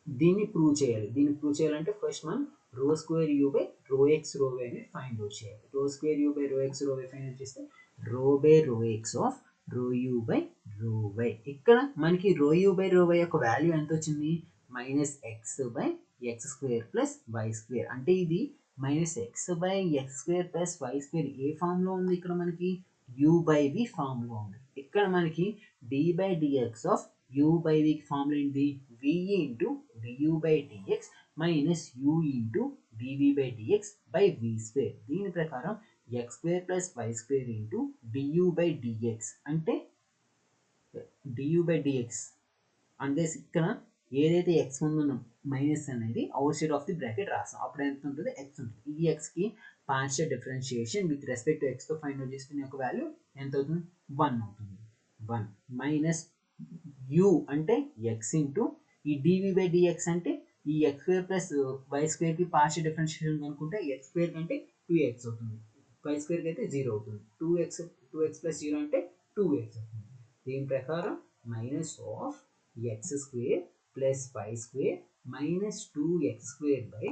దీన్ని ప్రూవ్ చేయాలి. దీన్ని ప్రూవ్ చేయాలంటే ఫస్ట్ మనం rho square u by rho X rho why అనేది ఫైండ్ అవుట్ చేయాలి. Rho square u by rho X rho y find out చేస్తే rho by rho X of rho you by rho y. ఇక్కడ మనకి rho you by rho y యొక్క వాల్యూ ఎంత వచ్చింది? Minus x by x square plus why square. అంటే ఇది minus x by x square plus why square ఏ ఫామ్లో ఉంది? ఇక్కడ మనకి యూ బై వి ఫామ్లో ఉంది. ఇక్కడ మనకి d by d x of u by v ఫామ్లో ఏంటి? V into du by dx minus u into dv by dx by v square. దీని ప్రకారం x square plus y square into du by dx అంటే du by dx అంటే ఇక్కడ ఏదైతే x ముందు మైనస్ అనేది outside of the bracket రాస్తాం, అప్పుడు ఎంత ఉంటుంది? x ఉంటుంది. ఈ xకి partial differentiation with respect to x తో ఫైండ్ అవుట్ చేసుకునే యొక్క వాల్యూ ఎంత అవుతుంది? 1 అవుతుంది. 1 మైనస్ u అంటే x ఇంటూ ఈ dv బై dx అంటే ఈ x square plus y square కి పార్షియల్ డిఫరెన్షియేషన్ కనుక్కుంటే x స్క్వేర్ కంటే 2x అవుతుంది, y స్క్వేర్ కి అయితే 0 అవుతుంది. 2x ప్లస్ 0 అంటే 2x అవుతుంది. దీని ప్రకారం minus of x square plus y square minus 2x square by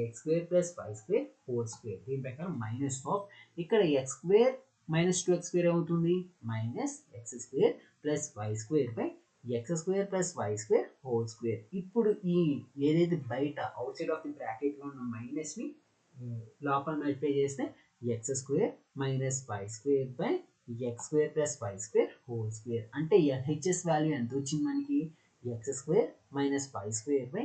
x square plus y square whole square. దీని ప్రకారం మైనస్ ఆఫ్ ఇక్కడ x square minus 2x square అవుతుంది, minus x square plus y square by x square plus why square whole square. ఇప్పుడు ఈ ఏదైతే బయట outside of the bracket లో ఉన్న మైనస్ ని లోపల మల్టిప్లై చేస్తే x square minus why square by x square plus why square whole square. అంటే ఎల్హెచ్ఎస్ వాల్యూ ఎంత వచ్చింది మనకి? X square minus why square by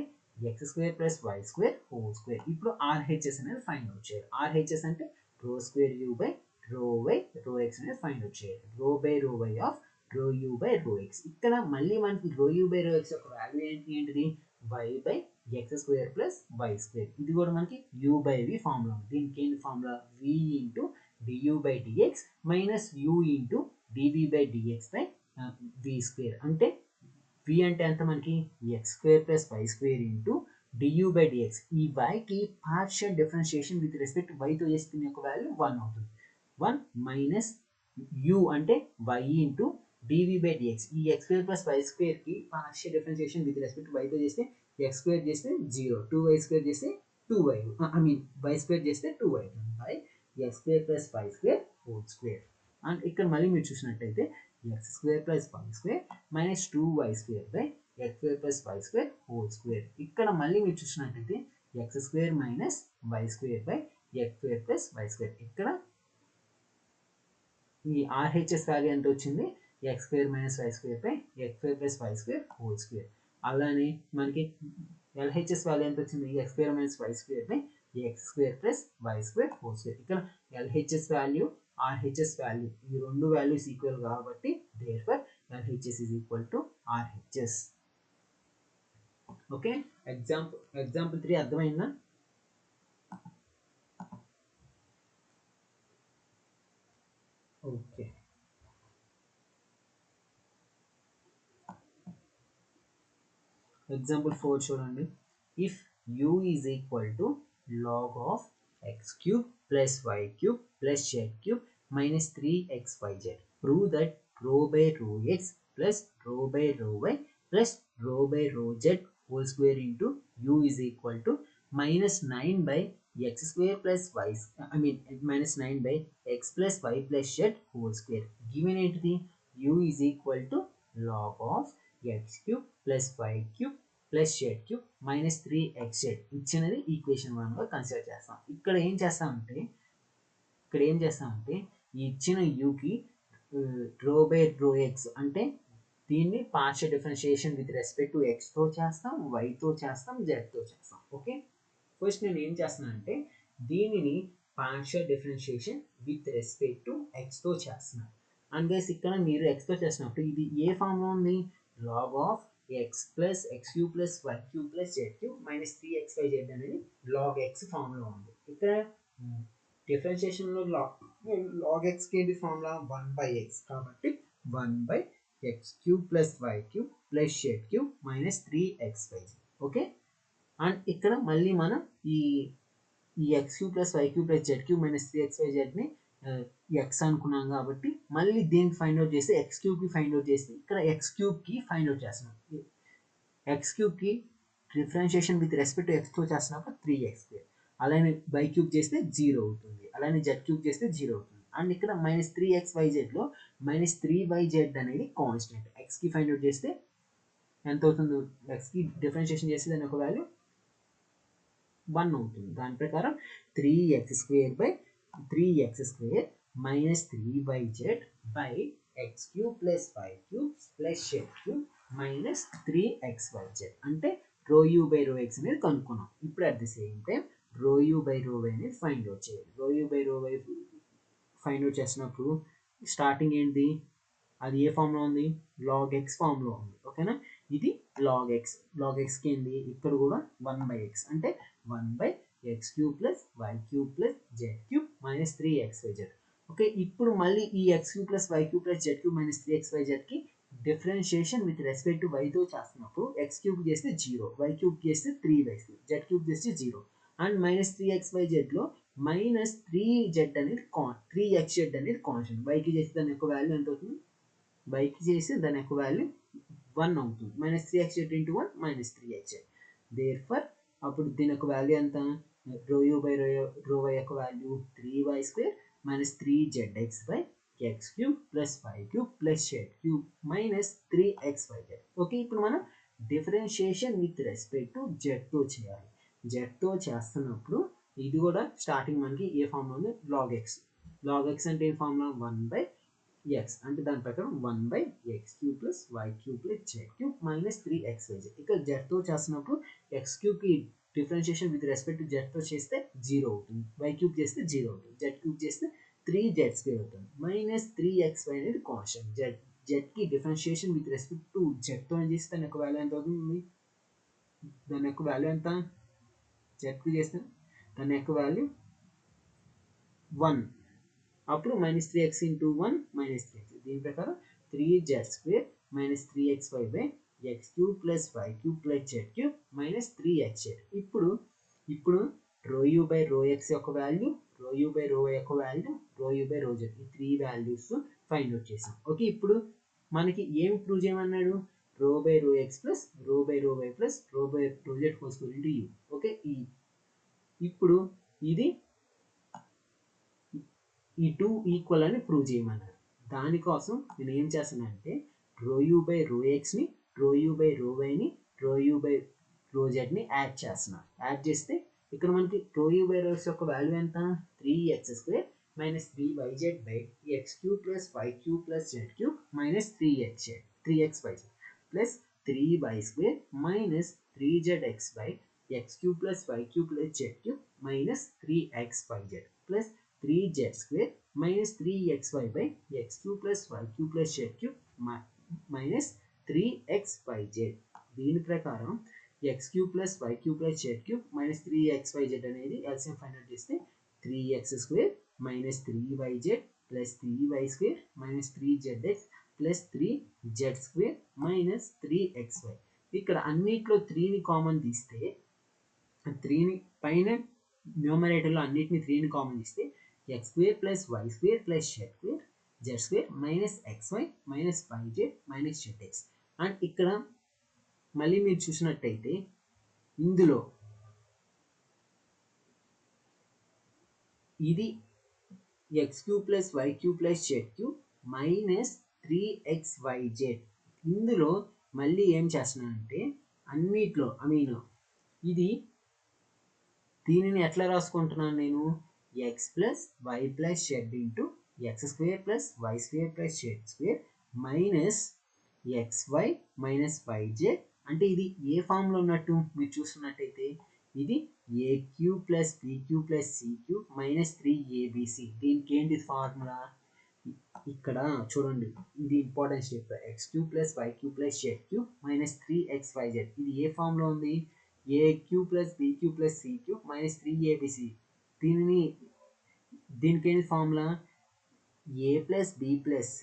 x square plus why square whole square. ఇప్పుడు ఆర్హెచ్ఎస్ అనేది ఫైండ్ అవుట్ చేయాలి. ఆర్హెచ్ఎస్ అంటే rho square u by rho y rho X అనేది ఫైండ్ అవుట్ చేయాలి. Rho by rho why of rho you by rho x. ఇక్కడ మళ్ళీ మనకి rho you by rho X యొక్క వాల్యూ ఏంటిది? Y by x square plus why square. ఇది కూడా మనకి యూ బై వి ఫార్ములా ఉంది. దీనికి ఏంటి formula? V into Diu by dx minus u into DV by dx by v square. అంటే వి అంటే ఎంత మనకి? X square plus why square into Diu by dx. ఈ వైకి పార్షియల్ డిఫరెన్షియేషన్ విత్ రెస్పెక్ట్ వైతో చేస్తే యొక్క వాల్యూ 1 అవుతుంది. 1 మైనస్ యూ అంటే y into dv by dx. ఈ x square plus y square కి partial differentiation with respect y తో చేస్తే x స్క్వేర్ చేస్తే 0, 2y స్క్వేర్ చేస్తే 2y, I mean y square చేస్తే 2y by x square plus y square whole square. And ఇక్కడ మళ్ళీ మీరు చూసినట్టయితే x square plus y square minus 2y square by x square plus y square whole square. ఇక్కడ మళ్ళీ మీరు చూసినట్టయితే x square minus y square by x square plus y square. ఇక్కడ ఈ ఆర్హెచ్ఎస్ వాల్యూ ఎంత వచ్చింది? X square minus why square by x square plus why square whole square. అలానే మనకి ఎల్హెచ్ఎస్ వాల్యూ ఎంత వచ్చింది? X square minus why square by x square plus why square whole square. ఇక్కడ ఎల్హెచ్ఎస్ వాల్యూ ఆర్హెచ్ఎస్ వాల్యూ ఈ రెండు వాల్యూస్ ఈక్వల్ కాబట్టి therefore LHS is equal to RHS. Okay, example 3 అర్థమైందా? ఓకే, ఎగ్జాంపుల్ 4 చూడండి. If u is equal to log of x cube plus y cube plus z cube minus 3xyz, prove that rho by rho x plus rho by rho y plus rho by రో z whole square into u is equal to minus 9 by x square plus y, I mean minus 9 by x plus y plus z whole square. Given ఏంటిది? u is equal to log of x cube plus y cube plus z cube minus 3xz ఇచ్చినది ఈక్వేషన్ 1 గా కన్సిడర్ చేస్తాం. ఇక్కడ ఏం చేస్తామంటే ఈ ఇచ్చిన యూకి రో బై రో ఎక్స్ అంటే దీన్ని partial differentiation with respect to X తో చేస్తాం, వైతో చేస్తాం, జెడ్తో చేస్తాం. ఓకే, ఫస్ట్ నేను ఏం చేస్తున్నానంటే దీనిని partial differentiation with respect to X తో చేస్తున్నాను. అండ్ గైస్ ఇక్కడ మీరు ఎక్స్ తో చేసినప్పుడు ఇది ఏ ఫామ్ లో ఉంది? log of x plus x cube plus why cube plus z cube minus 3xyz అనేది log x ఫామ్ లో ఉంది. ఇక్కడ డిఫరెన్షియేషన్ లో log x కి ఏంటి ఫార్ములా? 1/x కాబట్టి 1/x cube plus why cube plus z cube minus 3xyz. Okay, and ఇక్కడ మళ్ళీ మనం ఈ x cube plus why cube plus z cube minus 3xyzని ఎక్స్ అనుకున్నాం కాబట్టి మళ్ళీ దీనికి ఫైండ్ అవుట్ చేస్తే ఎక్స్ క్యూబ్కి ఫైండ్ అవుట్ చేస్తే ఇక్కడ ఎక్స్ క్యూబ్కి ఫైండ్ అవుట్ చేస్తున్నాం. ఎక్స్ క్యూబ్కి డిఫరెన్షియేషన్ విత్ రెస్పెక్ట్ టు ఎక్స్తో చేస్తున్నప్పుడు 3x². అలానే వై క్యూబ్ చేస్తే 0 అవుతుంది. అలానే జెడ్ క్యూబ్ చేస్తే 0 అవుతుంది. అండ్ ఇక్కడ -3xyzలో -3yz అనేది కాన్స్టెంట్. ఎక్స్కి ఫైండ్ అవుట్ చేస్తే ఎంత అవుతుందో ఎక్స్కి డిఫరెన్షియేషన్ చేస్తే దాని ఒక వాల్యూ 1 అవుతుంది. దాని ప్రకారం 3x² minus 3yz by x³ plus y³ plus z³ minus 3xyz అంటే రో u బై రో x అనేది కనుక్కున్నాం. ఇప్పుడు అట్ ది సేమ్ టైం రో u బై రో y అనేది ఫైండ్ అవుట్ చేయాలి. రో u by rho y find out చేసినప్పుడు స్టార్టింగ్ ఏంటి, అది ఏ ఫామ్లో ఉంది, log x ఫామ్లో ఉంది. ఓకేనా, ఇది log xకి ఏంటి, ఇక్కడ కూడా 1/x అంటే 1/x³ plus y³ plus z³ minus 3xyz. Okay, ఇప్పుడు మళ్ళీ ఈ x³ plus y³ plus z³ minus 3xyzకి డిఫరెన్షియేషన్ విత్ రెస్పెక్ట్ టు వైతో చేస్తున్నప్పుడు x³ చేస్తే 0, y³ చేస్తే 3y², z³ చేస్తే 0 అండ్ -3xyzలో -3z అనేది 3xz అనేది కాన్స్టెంట్. వైకి చేస్తే దాని యొక్క వాల్యూ ఎంత అవుతుంది, వైకి చేస్తే దాని యొక్క వాల్యూ 1 అవుతుంది. -3xz into 1 -3xz. దేర్ఫర్ అప్పుడు దీని యొక్క వాల్యూ ఎంత, రో u బై రో y యొక్క value 3y² minus 3zx by x³ plus y³ plus z³ minus 3xyz. Okay, ఇప్పుడు మనం డిఫరెన్షియేషన్ విత్ రెస్పెక్ట్ టు జెడ్తో చేయాలి. జెడ్తో చేస్తున్నప్పుడు ఇది కూడా స్టార్టింగ్ మనకి ఏ ఫామ్లో ఉంది, log x అంటే ఏ ఫార్ములా 1/x అంటే దాని ప్రకారం 1/x³ plus y³ plus z³ minus 3xyz. ఇక్కడ జెడ్తో చేస్తున్నప్పుడు x³ differentiation with respect to జెడ్తో చేస్తే 0 అవుతుంది, y³ చేస్తే 0 అవుతుంది, z³ చేస్తే 3z² అవుతుంది. -3xy అనేది కాన్స్టెంట్. జెడ్కి డిఫరెన్షియేషన్ విత్ రెస్పెక్ట్ టు జెడ్తో చేస్తే దాని యొక్క వాల్యూ ఎంత అవుతుంది, దాని యొక్క వాల్యూ ఎంత, జెడ్కి చేస్తే దాని యొక్క వాల్యూ 1, అప్పుడు -3x into 1 -3x. దీని ప్రకారం 3z² minus 3xy by x³ plus y³ plus z³ minus 3xz. ఇప్పుడు రో u బై రో x యొక్క వాల్యూ, రో u బై రో y యొక్క వాల్యూ, రో u బై రో z, ఈ 3 వాల్యూస్ ఫైండ్ అవుట్ చేసాం. ఓకే, ఇప్పుడు మనకి ఏం ప్రూవ్ చేయమన్నాడు, రో by rho x plus rho by rho y plus rho by రో z whole square into u. Okay, ఇప్పుడు ఇది ఈ 2 ఈక్వల్ అని ప్రూవ్ చేయమన్నారు. దానికోసం నేను ఏం చేస్తానంటే రో u బై రో xని, రో u బై రో yని, రో u బై రో zని యాడ్ చేస్తున్నాను. యాడ్ చేస్తే ఇక్కడ మనకి రో u బై రో x యొక్క వాల్యూ ఎంత, 3x² minus 3yz by x³ plus y³ plus z³ minus 3xyz plus 3y² minus 3zx by x³ plus y³ plus z³ minus 3xyz plus 3z² minus 3xy by x³ plus y³ plus z³ minus 3xyz. దీని ప్రకారం x³ plus y³ plus z³ minus 3xyz అనేది ఎల్సిఎం ఫైండ్ అవుట్ చేస్తే 3x² minus 3yz plus 3y² minus 3zx plus 3z² minus 3xy. ఇక్కడ అన్నిట్లో 3ని కామన్ తీస్తే 3ని పైన న్యూమరేటర్లో అన్నిటిని 3ని కామన్ తీస్తే x² plus y² plus z² minus xy minus yz minus zx. And ఇక్కడ మళ్ళీ మీరు చూసినట్టయితే ఇందులో ఇది x³ plus y³ plus z³ minus 3xyz. ఇందులో మళ్ళీ ఏం చేస్తున్నానంటే అన్నిట్లో ఇది దీనిని ఎట్లా రాసుకుంటున్నాను నేను, x plus y plus z into x² plus y² plus z² minus xy minus yz. అంటే ఇది ఏ ఫామ్లో ఉన్నట్టు మీరు చూస్తున్నట్టయితే ఇది a³ plus b³ plus c³ minus 3abc. దీనికి ఏంటి ఫార్ములా, ఇక్కడ చూడండి, ఇది important step, x³ plus y³ plus z³ minus 3xyz. ఇది ఏ ఫామ్లో ఉంది, a³ plus b³ plus c³ minus 3abc. దీనికి ఏంటి formula, a plus b plus c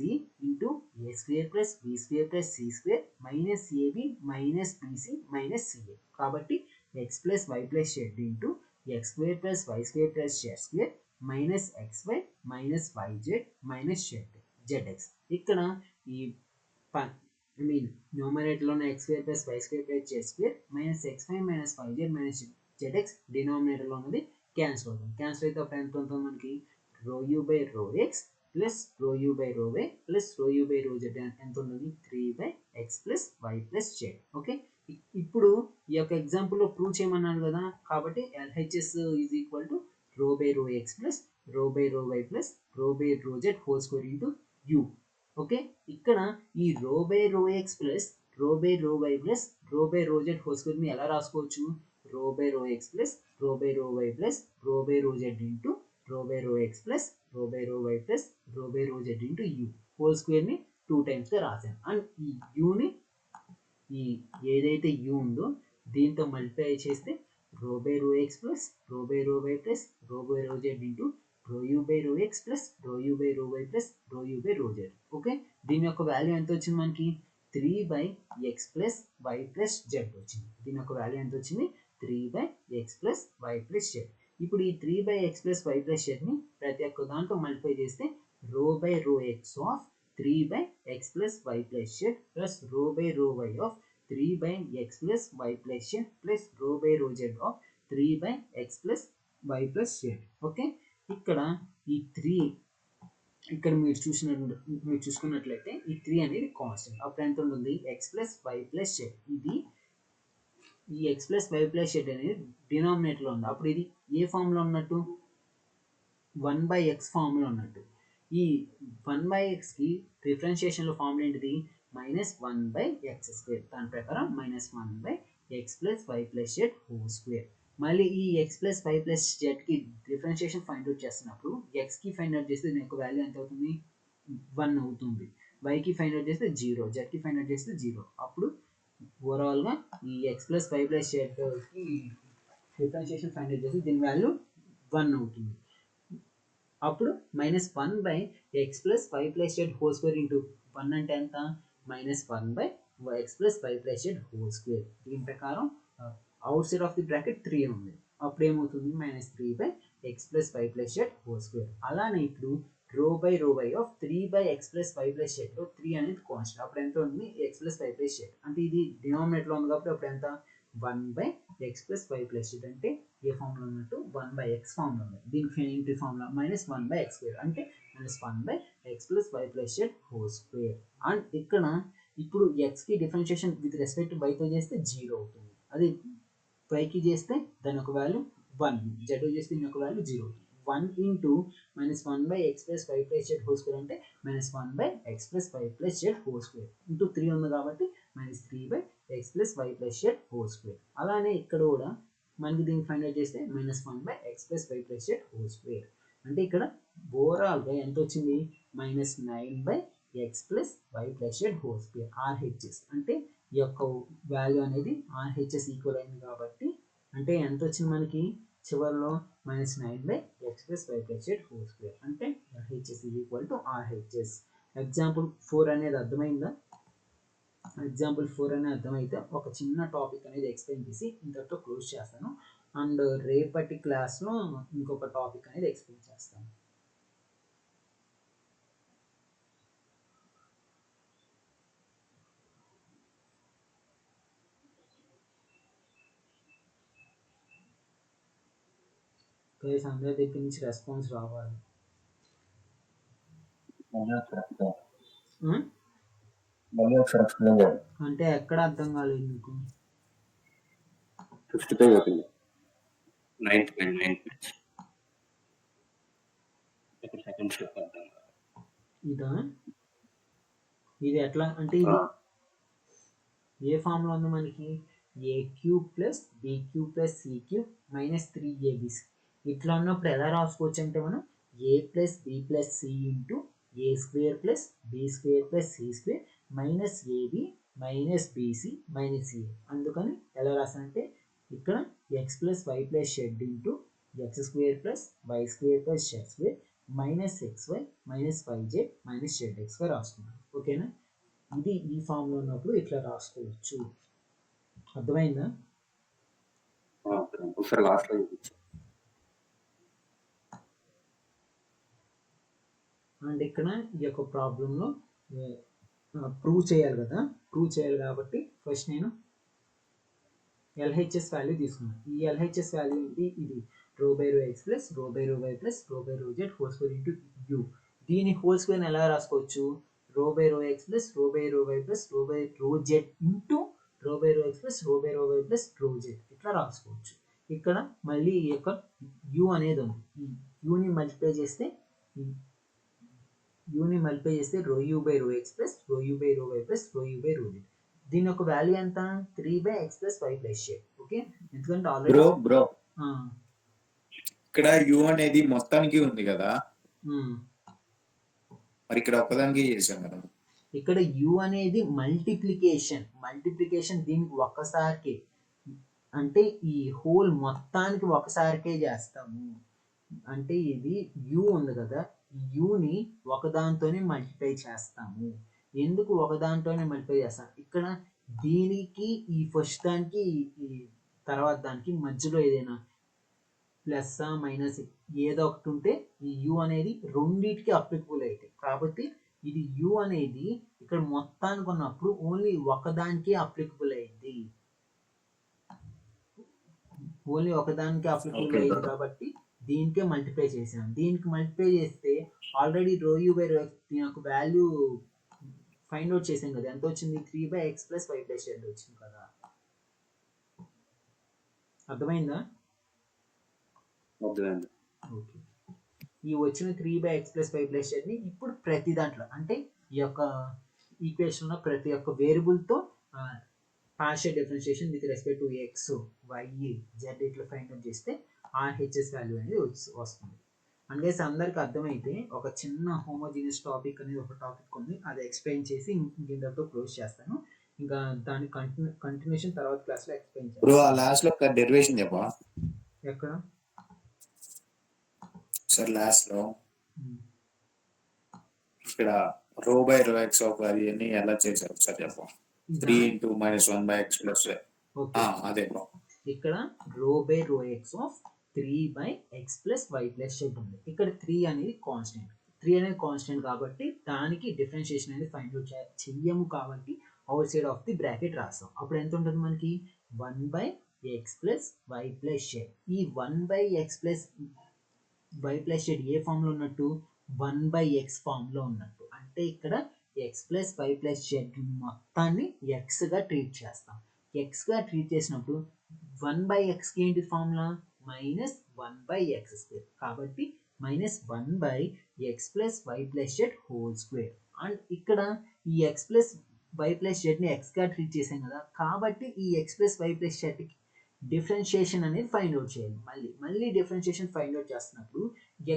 into a² plus b² plus c² minus ab minus bc minus ca. కాబట్టి x plus y plus z into x square plus why square plus Z square minus xy minus y z minus zx. ఇక్కడ ఈ ఐ మీన్ న్యూమరేటర్లోనే x square plus why square plus Z square minus xy minus y z minus zx డినామినేటర్లో ఉన్నది క్యాన్సిల్ అవుతుంది. క్యాన్సిల్ అయితే అప్పుడు ఎంత ఉంటుంది మనకి rho you by rho X plus rho you by rho why plus rho you by rho z ఎంత ఉంటుంది 3/x plus y plus z. Okay, ఇప్పుడు ఈ యొక్క ఎగ్జాంపుల్లో ప్రూవ్ చేయమన్నాను కదా, కాబట్టి LHS is equal to rho by rho X plus rho by rho why plus rho by rho z whole square into u. Okay, ఇక్కడ ఈ rho by rho X plus rho by rho why plus rho by rho z whole స్క్వేర్ని ఎలా రాసుకోవచ్చు, rho by rho X plus rho by rho why plus rho by rho z into rho by rho X plus rho by rho why plus rho by rho z into u whole స్క్వేర్ని 2 టైమ్స్గా రాశాను. అండ్ ఈ యూని ఈ ఏదైతే యూ ఉందో దీంతో మల్టిప్లై చేస్తే rho by rho X plus rho by rho why plus rho by rho z into rho you by rho X plus rho you by rho why plus rho you by rho z. Okay, దీని యొక్క వాల్యూ ఎంత వచ్చింది మనకి 3/x plus y plus Z వచ్చింది. దీని యొక్క వాల్యూ ఎంత వచ్చింది 3/x plus y plus Z. ఇప్పుడు ఈ 3/x ప్లస్ వై ప్లస్ జెడ్ని ప్రతి ఒక్క దాంట్లో మల్టిప్లై చేస్తే rho by rho X of 3/x plus y plus z plus rho by rho why of 3/x plus y plus z plus rho by rho z of 3/x plus y plus z. Okay, ఇక్కడ ఈ 3 ఇక్కడ మీరు చూసుకున్నట్లయితే ఈ 3 అనేది కాన్స్టెంట్. అప్పుడు ఎంత ఉంటుంది x plus y plus z. ఇది ఈ x plus y plus z అనేది డినామినేటర్లో ఉంది. అప్పుడు ఇది ఏ ఫామ్లో ఉన్నట్టు 1/x ఫామ్లో ఉన్నట్టు. ఈ 1/xకి డిఫరెన్షియేషన్లో ఫార్ములా ఏంటిది మైనస్ 1/x స్క్వేర్. దాని ప్రకారం minus 1/x plus y plus z whole square. మళ్ళీ ఈ ఎక్స్ ప్లస్ వై ప్లస్ జెడ్కి డిఫరెన్షియేషన్ ఫైండ్ అవుట్ చేస్తున్నప్పుడు ఎక్స్కి ఫైండ్ అవుట్ చేస్తే దీని యొక్క వాల్యూ ఎంత అవుతుంది 1 అవుతుంది. వైకి ఫైండ్ అవుట్ చేస్తే 0, జెడ్కి ఫైండ్ అవుట్ చేస్తే 0. అప్పుడు ఓవరాల్గా ఈ ఎక్స్ ప్లస్ వై ప్లస్ జెడ్కి డిఫరెన్షియేషన్ ఫైండ్ అవుట్ చేస్తే దీని వాల్యూ 1 అవుతుంది. అప్పుడు minus 1/x plus y plus z whole square into 1 అంటే ఎంత minus 1/x plus y plus z whole square. దీని ప్రకారం outside of the bracket 3 ఉంది. అప్పుడు ఏమవుతుంది minus 3/x plus y plus z whole square. అలానే ఇప్పుడు rho by rho why of 3/x plus y plus జెడ్లో 3 అనేది కాన్స్టెంట్. అప్పుడు ఎంత ఉంది x plus y plus z. అంటే ఇది డినామినేటర్లో ఉంది కాబట్టి అప్పుడు ఎంత 1/x plus y plus z అంటే ఏ ఫామ్లో ఉన్నట్టు 1/x ఫామ్లో ఉంది. దీనికి ఏంటి ఫార్ములా మైనస్ 1/x స్క్వేర్ అంటే minus 1/x plus y plus z whole square. And ఇక్కడ ఇప్పుడు ఎక్స్కి డిఫరెన్షియేషన్ విత్ రెస్పెక్ట్ టు వైతో చేస్తే 0 అవుతుంది. అది వైకి చేస్తే దాని యొక్క వాల్యూ 1, జెడ్ చేస్తే దీని యొక్క వాల్యూ 0 అవుతుంది. 1 into minus 1/x plus y plus z whole square అంటే minus 1/x plus y plus z whole square into 3 ఉంది కాబట్టి minus 3/x plus y plus z whole square. అలానే ఇక్కడ కూడా మనకి దీన్ని ఫైండ్ అవుట్ చేస్తే minus 1/x plus y plus z whole square. అంటే ఇక్కడ ఓవరాల్గా ఎంత వచ్చింది minus 9/x plus y plus z whole square RHS. అంటే ఈ యొక్క వాల్యూ అనేది RHS ఈక్వల్ అయింది కాబట్టి అంటే ఎంత వచ్చింది మనకి చివరిలో minus 9/x plus y plus z whole square. అంటే RHS equal to RHS. Example 4 అనేది అర్థమైందా? ఎగ్జాంపుల్ 4 అనేది అర్థమైతే ఒక చిన్న టాపిక్ అనేది ఎక్స్ప్లెయిన్ చేసి ఇంతటితో క్లోజ్ చేస్తాను. అండ్ రేపటి క్లాస్లో ఇంకొక టాపిక్ అనేది ఎక్స్ప్లెయిన్ చేస్తాను. అందరి దగ్గర నుంచి రెస్పాన్స్ రావాలి. అంటే ఎక్కడ అర్థం కాలేదు మీకు? ఇదా? ఇది ఎట్లా అంటే ఇది ఏ ఫామ్లో ఉంది మనకి a cube plus b cube plus c cube minus 3abc. ఇట్లా ఉన్నప్పుడు ఎలా రాసుకోవచ్చు అంటే మనం a plus b plus c into a square plus b square plus c square minus ab minus bc minus a. అందుకని ఎలా రాసానంటే ఇక్కడ x plus y plus z into x square plus why square plus Z square minus xy minus y z minus z xy రాసుకున్నాను. ఓకేనా? ఇది ఈ ఫామ్లో ఉన్నప్పుడు ఇట్లా రాసుకోవచ్చు. అర్థమైందా? ఒకసారి లాస్ట్ లో చూపించు. అండ్ ఇక్కడ ఈ యొక్క ప్రాబ్లంలో ప్రూవ్ చేయాలి కదా, ప్రూవ్ చేయాలి కాబట్టి ఫస్ట్ నేను ఎల్హెచ్ఎస్ వాల్యూ తీసుకున్నాను. ఈ ఎల్హెచ్ఎస్ వాల్యూ ఏంటి, ఇది rho by rho X plus rho by rho why plus rho by rho z whole square into u. దీని హోల్ స్క్వేర్ ఎలా రాసుకోవచ్చు, rho by rho X plus rho by rho why plus rho by rho z into rho by rho X plus rho by rho why plus rho z ఇట్లా రాసుకోవచ్చు. ఇక్కడ మళ్ళీ ఈ యొక్క యూ అనేది ఉంది, ఈ యూని మల్టిప్లై చేస్తే rho you by rho X plus rho you by rho why plus rho you by rho z. దీని యొక్క వాల్యూ ఎంత, 3/x plus y plus z. Okay, ఎందుకంటే ఆల్రెడీ బ్రో ఇక్కడ యు అనేది మొత్తానికి ఉంది కదా, మరి ఇక్కడ ఒక్కదానికి చేసాం కదా. ఇక్కడ యు అనేది మల్టిప్లికేషన్ దీనికి ఒక్కసారికే, అంటే ఈ హోల్ మొత్తానికి ఒకసారికే చేస్తాము. అంటే ఇది యు ఉంది కదా, యూని ఒకదాంతోనే మల్టిప్లై చేస్తాము. ఎందుకు ఒకదాంతోనే మల్టిప్లై చేస్తాం, ఇక్కడ దీనికి ఈ ఫస్ట్ దానికి ఈ తర్వాత దానికి మధ్యలో ఏదైనా ప్లస్ మైనస్ ఏదో ఒకటి ఉంటే ఈ యు అనేది రెండింటికి అప్లికబుల్ అవుతాయి. కాబట్టి ఇది యు అనేది ఇక్కడ మొత్తానికి ఉన్నప్పుడు ఓన్లీ ఒకదానికి అప్లికబుల్ అయింది, కాబట్టి దీనికే మల్టిప్లై చేసాం. దీనికి మల్టిప్లై చేస్తే ఆల్రెడీ రో యూ బై రో దీని యొక్క వాల్యూ ఫైండ్ అవుట్ చేసాం కదా, ఎంత వచ్చింది, 3/x plus y plus z వచ్చింది కదా. అర్థమైందా? ఓకే, ఈ వచ్చిన 3/x plus y plus z ని ఇప్పుడు ప్రతి దాంట్లో అంటే ఈ యొక్క ఈక్వేషన్ లో ప్రతి ఒక్క వేరియబుల్తో partial differentiation with respect to x y z ఇట్లా ఫైండ్ అవుట్ చేస్తే ఆర్హెచ్ఎస్ వాల్యూ అనేది వస్తుంది. అంటే అందరికి అర్థమైతే ఒక చిన్న హోమోజీనియస్ టాపిక్ అనేది ఒక టాపిక్ ఉంది, అది ఎక్స్ప్లెయిన్ చేసి ఇంతతో క్లోజ్ చేస్తాను. ఇంకా దాని కంటిన్యూషన్ తర్వాత క్లాస్ లో ఎక్స్ప్లెయిన్ చేస్తాను. బ్రో లాస్ట్ లో ఒక డెరివేషన్ చెప్పా, ఎక్కడ సార్ లాస్ట్ లో ఇక్కడ రో బై రో ఎక్స్ ఒక అది అన్ని ఎలా చేశారు సార్ చెప్పా, 3 into -1/x plus అదే బ్రో. ఇక్కడ రో by rho X of 3/x plus y plus z ఉంది. ఇక్కడ 3 అనేది కాన్స్టెంట్ కాబట్టి దానికి డిఫరెన్షియేషన్ అనేది ఫైండ్ అవుట్ చెయ్యము కాబట్టి out side of the bracket రాస్తాం. అప్పుడు ఎంత ఉంటుంది మనకి, 1/x plus y plus z. ఈ 1/x plus y plus z ఏ ఫామ్ లో ఉన్నట్టు, 1/x ఫామ్ లో ఉన్నట్టు. అంటే ఇక్కడ x plus y plus z మొత్తాన్ని x గా ట్రీట్ చేస్తాం. x గా ట్రీట్ చేసినప్పుడు 1/x కి ఏంటి ఫార్ములా, -1/x². కాబట్టి -1/x plus y plus z whole square. And ఇక్కడ ఈ x plus y plus z ని x గా ట్రీట్ చేసాం కదా, కాబట్టి ఈ x plus y plus z కి డిఫరెన్షియేషన్ అనేది ఫైండ్ అవుట్ చేయాలి. మళ్ళీ డిఫరెన్షియేషన్ ఫైండ్ అవుట్ చేస్తున్నప్పుడు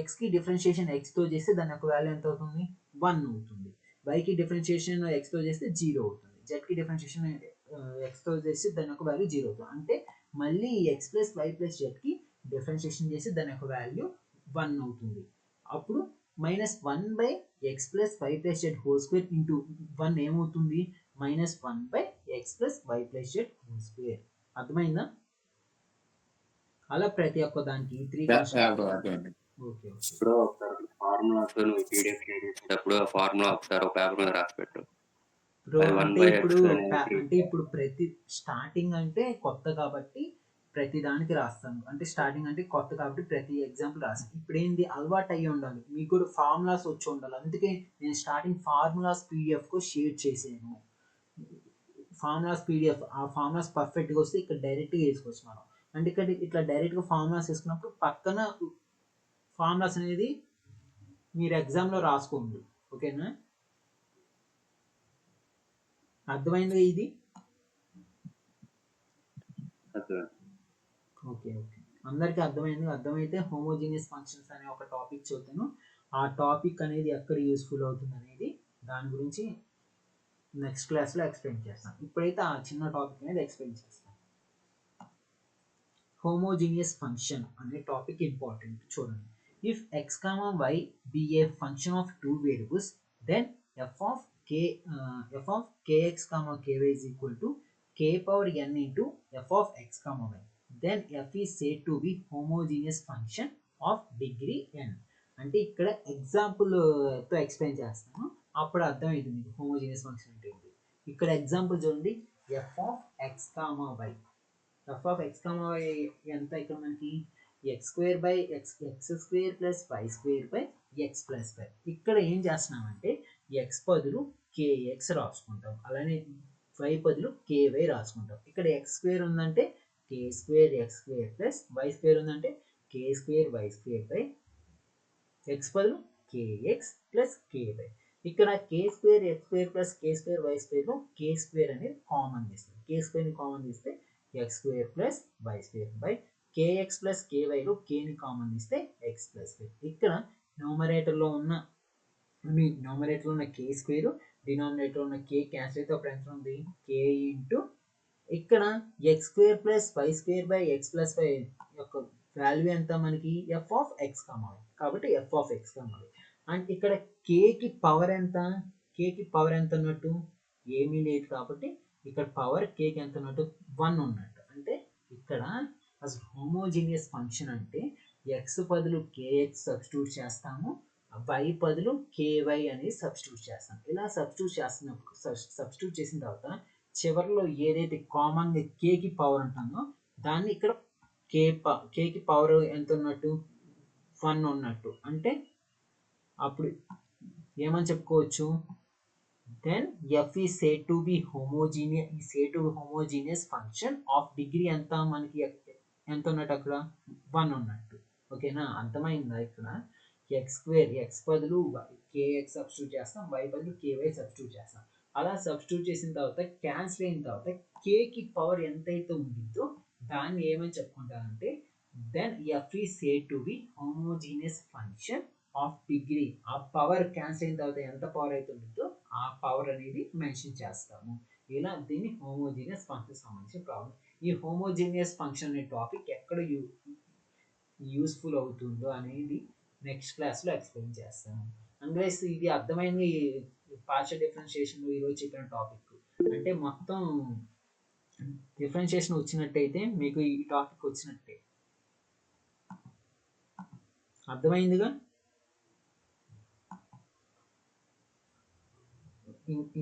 x కి డిఫరెన్షియేషన్ x తో చేస్తే దాని యొక్క వాల్యూ ఎంత అవుతుంది, 1 అవుతుంది. y కి డిఫరెన్షియేషన్ x తో చేస్తే 0 అవుతుంది. z కి డిఫరెన్షియేషన్ x తో చేస్తే దాని యొక్క వాల్యూ 0 అవుతుంది. అంటే మళ్ళీ ఈ x plus y plus z కి డిఫరెన్షియేషన్ చేసి దాని యొక్క వాల్యూ 1 అవుతుంది. అప్పుడు -1/x plus y plus z whole square into 1 ఏమవుతుంది, -1/x plus y plus z whole square. అర్థమైందా? అలా ప్రతి ఒక్క దానికి 3 ఫార్ములా ఒకసారి ఒక పేపర్ మీద రాసి పెట్టు. అంటే ఇప్పుడు ప్రతి స్టార్టింగ్ అంటే కొత్త కాబట్టి ప్రతి దానికి రాస్తాను. అంటే స్టార్టింగ్ అంటే కొత్త కాబట్టి ప్రతి ఎగ్జాంపుల్ రాస్తాను. ఇప్పుడు ఏంది, అలవాటు అయ్యి ఉండాలి, మీకు కూడా ఫార్ములాస్ వచ్చి ఉండాలి. అందుకే నేను స్టార్టింగ్ ఫార్ములాస్ పీడిఎఫ్ కు షేర్ చేసాను. ఫార్ములాస్ పీడిఎఫ్, ఆ ఫార్ములాస్ పర్ఫెక్ట్గా వస్తే ఇక్కడ డైరెక్ట్గా వేసుకోవచ్చు మనం. అంటే ఇక్కడ ఇట్లా డైరెక్ట్గా ఫార్ములాస్ వేసుకున్నప్పుడు పక్కన ఫార్ములాస్ అనేది మీరు ఎగ్జామ్లో రాసుకోండి. ఓకేనా? అర్థమైంది ఇది? ఓకే, అందరికీ అర్థమైతే హోమోజీనియస్ ఫంక్షన్స్ అనే ఒక టాపిక్ చదువుతాను. ఆ టాపిక్ అనేది ఎక్కడ యూస్ఫుల్ అవుతుంది అనేది దాని గురించి నెక్స్ట్ క్లాస్లో ఎక్స్ప్లెయిన్ చేస్తాను. ఇప్పుడైతే ఆ చిన్న టాపిక్ అనేది ఎక్స్ప్లెయిన్ చేస్తాను. హోమోజీనియస్ ఫంక్షన్ అనే టాపిక్ ఇంపార్టెంట్. చూడండి, if x, y be a function of two variables, then f of kx, ky is equal to k power n into f of x, y. Then f is said to be homogeneous function of degree n. అంటే ఇక్కడ ఎగ్జాంపుల్తో ఎక్స్ప్లెయిన్ చేస్తాను, అప్పుడు అర్థమైంది మీకు హోమోజీనియస్ ఫంక్షన్ అంటే ఏంటి. ఇక్కడ ఎగ్జాంపుల్ చూడండి, f of x comma y. F of x comma y ఎంత ఇక్కడ మనకి x square by x square plus why square by x plus y. ఇక్కడ ఏం చేస్తున్నామంటే ఎక్స్ బదులు కేఎక్స్ రాసుకుంటాం, అలానే వై బదులు కేవై రాసుకుంటాం. ఇక్కడ ఎక్స్ స్క్వేర్ ఉందంటే k square x square plus why square ఉందంటే k square y square by x బదులు కేఎక్స్ ప్లస్ కేవై. ఇక్కడ k square x square plus k square y స్క్వేర్లో కే స్క్వేర్ అనేది కామన్ తీస్తాం. కే స్క్వేర్ని కామన్ తీస్తే x square plus why square by kx plus కేవైలో కేని కామన్ తీస్తే ఎక్స్ ప్లస్ వై. ఇక్కడ న్యూమరేటర్లో ఉన్న కే స్క్వేర్, డినామినేటర్లో ఉన్న కే క్యాన్సిల్ అయితే అప్పుడు ఎంత ఉంది కే ఇంటూ ఇక్కడ x square plus why square by x plus y యొక్క వాల్యూ ఎంత మనకి ఎఫ్ ఆఫ్ ఎక్స్ కామన్, కాబట్టి f of x common. And ఇక్కడ కేకి పవర్ ఎంత, కేకి పవర్ ఎంత ఉన్నట్టు ఏమీ లేదు, కాబట్టి ఇక్కడ పవర్ కేకి ఎంత ఉన్నట్టు 1 ఉన్నట్టు. అంటే ఇక్కడ అసలు హోమోజీనియస్ ఫంక్షన్ అంటే ఎక్స్ బదులు కేఎక్స్ సబ్స్టిట్యూట్ చేస్తాము, వై బదులు కేవై అనేది సబ్స్టిట్యూట్ చేస్తాం. ఇలా సబ్స్టిట్యూట్ చేసిన తర్వాత చివరిలో ఏదైతే కామన్గా కేకి పవర్ ఉంటుందో దాన్ని ఇక్కడ కేకి పవర్ ఎంత ఉన్నట్టు 1 ఉన్నట్టు. అంటే అప్పుడు ఏమని చెప్పుకోవచ్చు, then f is said to be homogeneous function of degree ఎంత మనకి ఎంత ఉన్నట్టు అక్కడ 1 ఉన్నట్టు. ఓకేనా, అర్థమైందా. ఇక్కడ ఎక్స్ స్క్వేర్ ఎక్స్ బదులు కేఎక్స్ సబ్స్టిట్యూట్ చేస్తాం, వై బదులు కేవై సబ్స్టిట్యూట్ చేస్తాం. అలా సబ్స్టిట్యూట్ చేసిన తర్వాత క్యాన్సిల్ అయిన తర్వాత కేకి పవర్ ఎంతైతే ఉంటుందో దాన్ని ఏమని చెప్పుకుంటారంటే then f is said to be homogeneous function of degree. ఆ పవర్ క్యాన్సిల్ అయిన తర్వాత ఎంత పవర్ అయితే ఉంటుందో ఆ పవర్ అనేది మెన్షన్ చేస్తాము. ఇలా దీన్ని హోమోజీనియస్ ఫంక్షన్ సంబంధించిన ప్రాబ్లం. ఈ హోమోజీనియస్ ఫంక్షన్ అనే టాపిక్ ఎక్కడ యూస్ఫుల్ అవుతుందో అనేది నెక్స్ట్ క్లాస్లో ఎక్స్ప్లెయిన్ చేస్తాను. అందులో ఇది అర్థమైంది. పార్షియల్ డిఫరెన్షియేషన్ ఈరోజు చెప్పిన టాపిక్ అంటే మొత్తం డిఫరెన్షియేషన్ వచ్చినట్టయితే మీకు ఈ టాపిక్ వచ్చినట్టే. అర్థమైందిగా.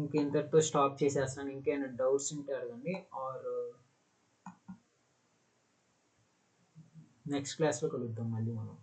ఇంకెంతటితో స్టాప్ చేసేస్తాను. ఇంకేమైనా డౌట్స్ ఉంటే అడగండి, ఆర్ నెక్స్ట్ క్లాస్లో కలుద్దాం మళ్ళీ మనం.